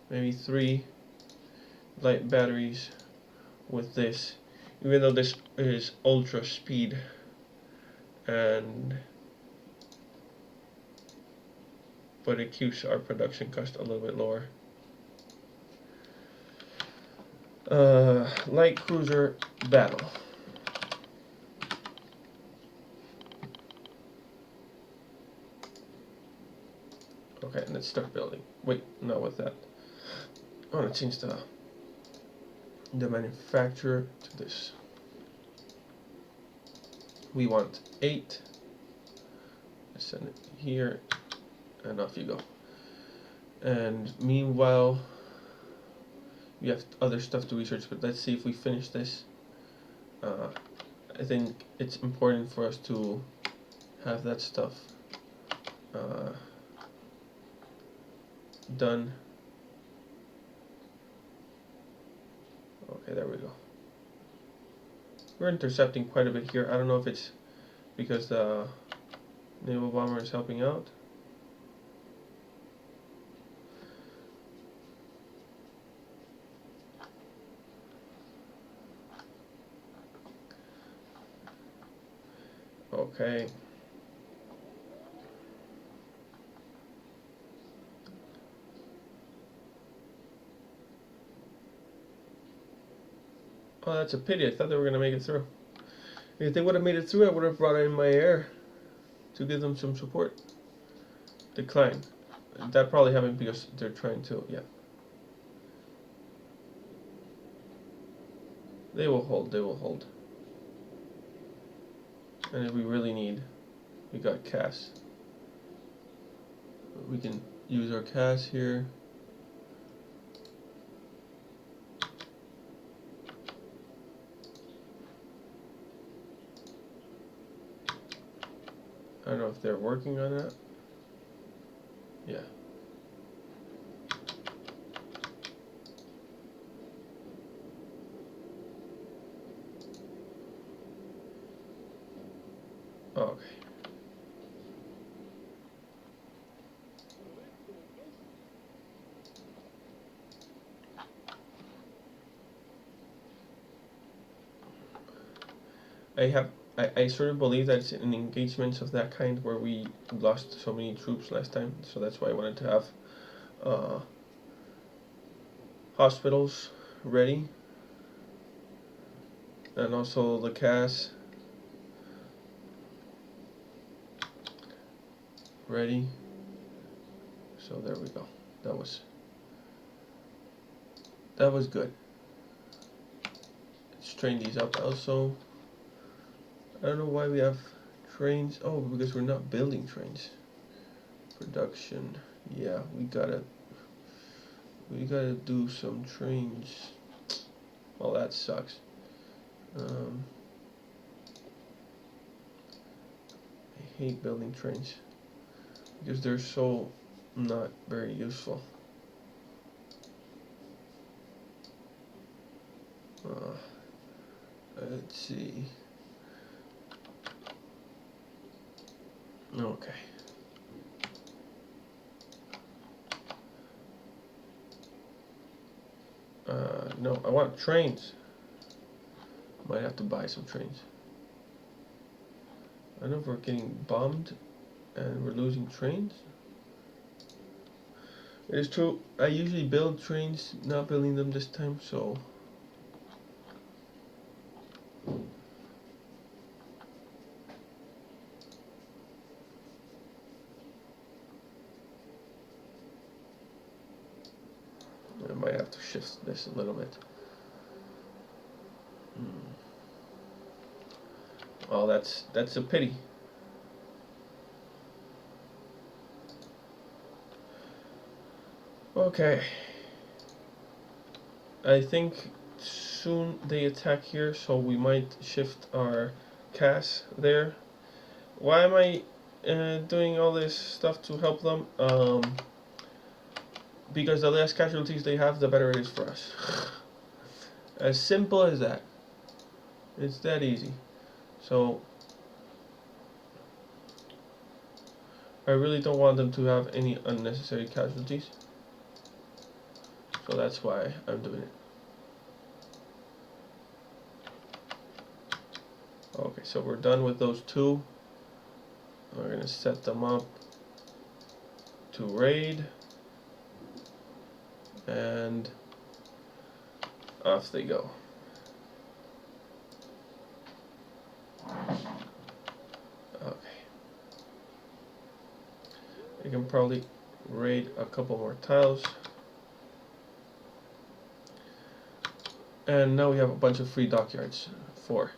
Maybe 3 light batteries with this, even though this is ultra speed, but it keeps our production cost a little bit lower. Light cruiser battle. Okay, let's start building. Wait, not with that. I want to change the manufacturer to this. We want 8. Let's send it here, and off you go. And meanwhile, we have other stuff to research, but let's see if we finish this. I think it's important for us to have that stuff done. Okay, there we go. We're intercepting quite a bit here. I don't know if it's because the naval bomber is helping out. Okay. Oh, that's a pity. I thought they were going to make it through. If they would have made it through, I would have brought in my air to give them some support. Decline. That probably happened because they're trying to, yeah. They will hold, they will hold. And if we really need, we got CAS. We can use our CAS here. I don't know if they're working on that. Yeah. Okay. I sort of believe that it's in engagements of that kind where we lost so many troops last time, so that's why I wanted to have hospitals ready, and also the CAS ready. So there we go. That was good. Let's train these up also. I don't know why we have trains. Oh, because we're not building trains. Production. Yeah, we gotta do some trains. Well, that sucks. I hate building trains because they're so not very useful. Let's see. Okay. No, I want trains. Might have to buy some trains. I know if we're getting bombed and we're losing trains. It is true. I usually build trains, not building them this time, so. I might have to shift this a little bit. Well, that's a pity. Okay. I think soon they attack here, so we might shift our cast there. Why am I doing all this stuff to help them? Because the less casualties they have, the better it is for us. As simple as that. It's that easy. So I really don't want them to have any unnecessary casualties. So that's why I'm doing it. Okay, so we're done with those two. We're gonna set them up to raid. And off they go. Okay. We can probably raid a couple more tiles. And now we have a bunch of free dockyards. 4.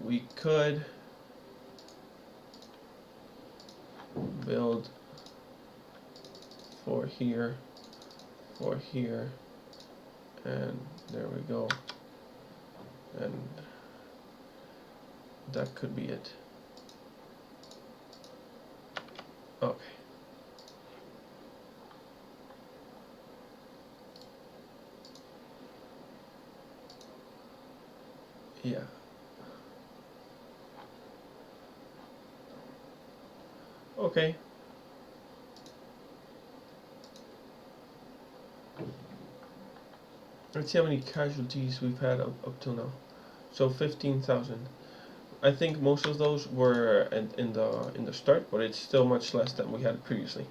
We could build 4 here, 4 here, and there we go. And that could be it. Okay. Yeah. Okay. Let's see how many casualties we've had up till now. So 15,000. I think most of those were in the start, but it's still much less than we had previously.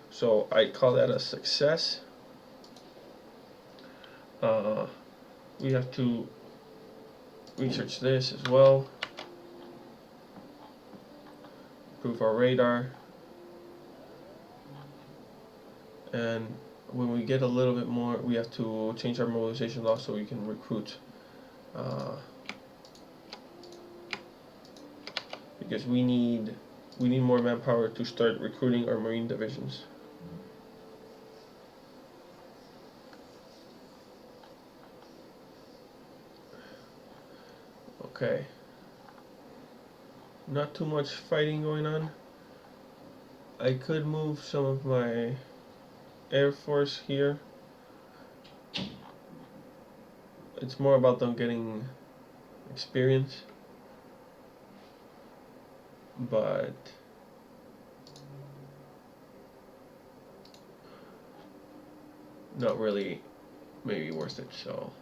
So I call that a success. We have to research this as well. Improve our radar. And when we get a little bit more, we have to change our mobilization law so we can recruit. Because we need more manpower to start recruiting our marine divisions. Okay. Not too much fighting going on. I could move some of my Air Force here. It's more about them getting experience. But not really maybe worth it, so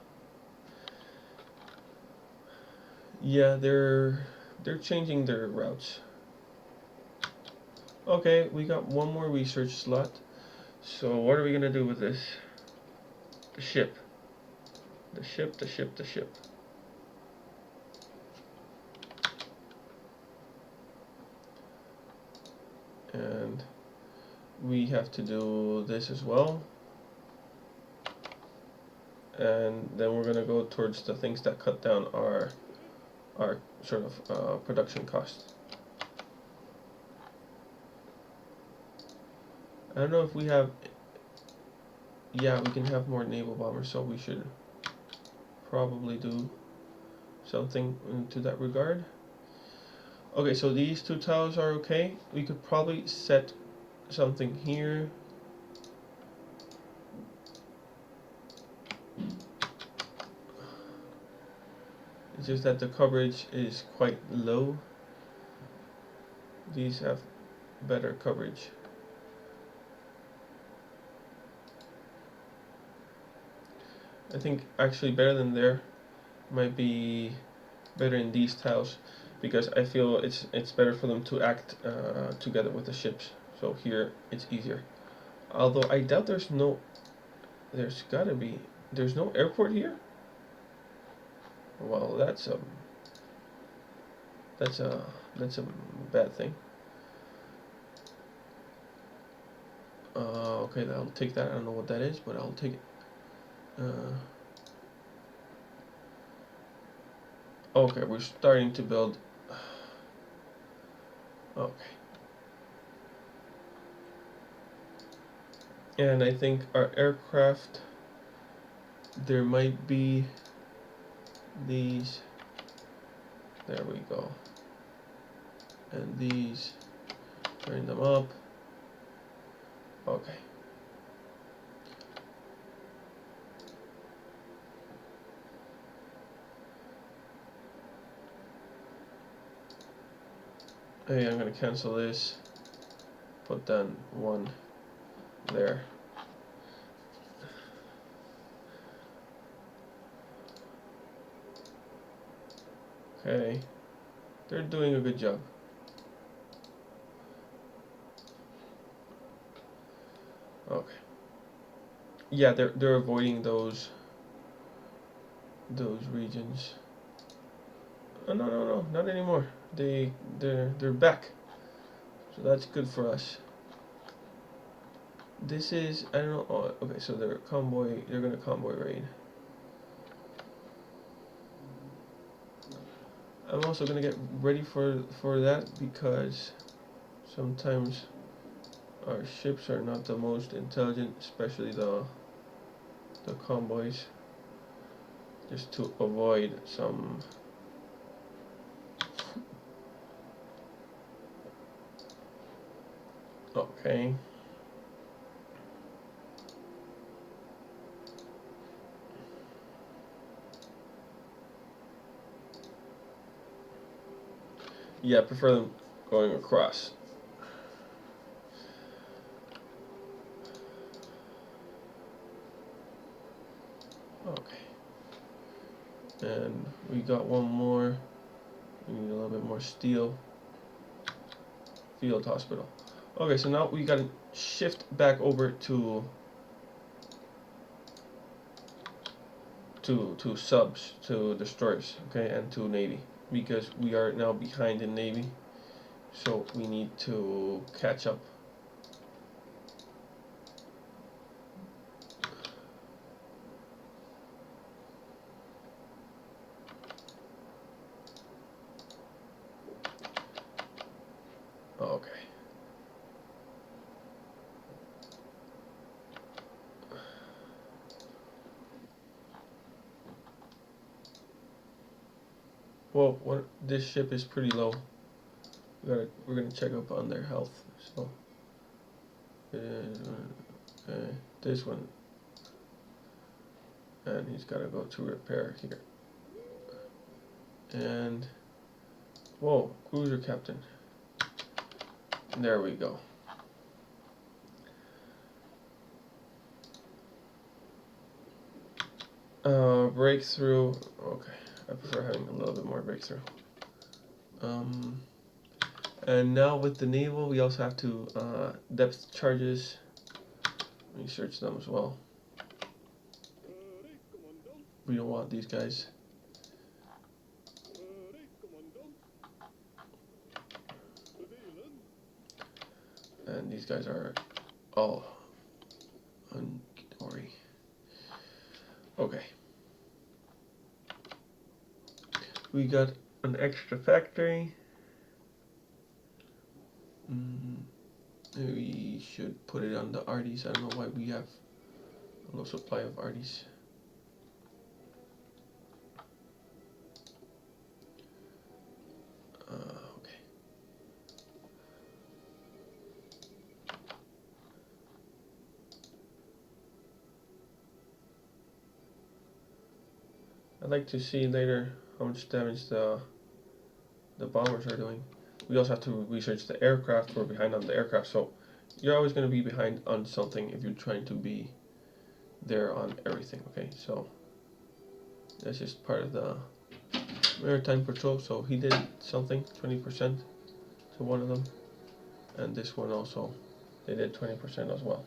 yeah, they're changing their routes. Okay, we got one more research slot. So what are we gonna do with this? The ship. The ship, the ship, the ship. And we have to do this as well. And then we're gonna go towards the things that cut down our sort of production costs. I don't know if we have. Yeah, we can have more naval bombers, so we should probably do something into that regard. Okay, so these 2 tiles are okay. We could probably set something here. It's just that the coverage is quite low. These have better coverage. I think actually better than there might be better in these tiles, because I feel it's better for them to act together with the ships. So here it's easier. Although I doubt there's no airport here. Well, that's a bad thing. Okay, I'll take that. I don't know what that is, but I'll take it. Okay, we're starting to build. Okay. And I think our aircraft, there might be these. There we go. And these, turn them up. Okay. Hey, I'm gonna cancel this. Put down one there. Okay. They're doing a good job. Okay. Yeah, they're avoiding those regions. Oh, no, not anymore. They're back. So that's good for us. This is, I don't know. Oh, okay, so they're gonna convoy raid. I'm also gonna get ready for that because sometimes our ships are not the most intelligent, especially the convoys, just to avoid some. Okay. Yeah, I prefer them going across. Okay. And we got one more. We need a little bit more steel. Field hospital. Okay, so now we gotta shift back over to subs, to destroyers, okay, and to navy, because we are now behind in navy, so we need to catch up. Okay. Well, this ship is pretty low. We're gonna check up on their health. So, okay, this one, and he's gotta go to repair here. And whoa, cruiser captain. There we go. Breakthrough. Okay, I prefer having a little bit more breakthrough. And now with the naval, we also have to depth charges. Research them as well. We don't want these guys. And these guys are all hunky-dory. Okay. We got an extra factory. We should put it on the arties. I don't know why we have a low supply of arties. Okay. I'd like to see later how much damage the bombers are doing. We also have to research the aircraft. We're behind on the aircraft, so you're always going to be behind on something if you're trying to be there on everything. Okay, so that's just part of the maritime patrol. So he did something, 20% to one of them, and this one also, they did 20% as well.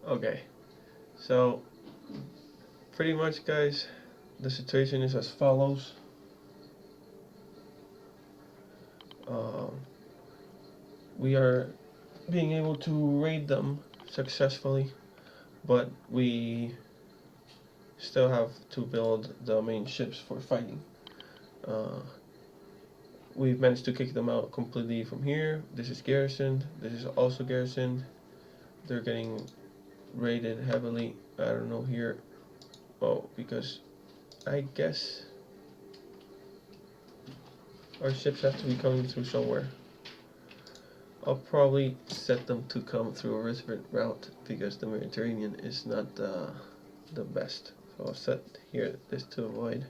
Okay, so pretty much, guys, the situation is as follows. We are being able to raid them successfully, but we still have to build the main ships for fighting. We've managed to kick them out completely from here. This is garrisoned. This is also garrisoned. They're getting raided heavily. I don't know here. Oh, because I guess our ships have to be coming through somewhere. I'll probably set them to come through a different route because the Mediterranean is not the best. So I'll set here this to avoid.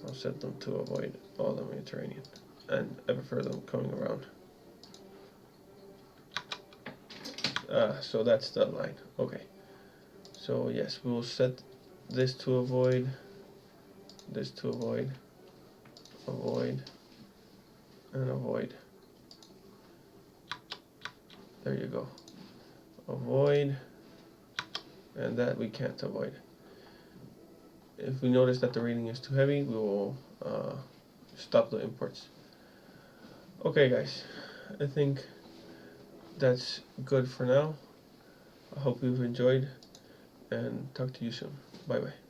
I'll set them to avoid all the Mediterranean, and I prefer them coming around. So that's the line. Okay. So yes, we'll set this to avoid, this to avoid, avoid, and avoid. There you go. Avoid, and that we can't avoid. If we notice that the rating is too heavy, we will stop the imports. Okay guys, I think that's good for now. I hope you've enjoyed, and talk to you soon. Bye bye.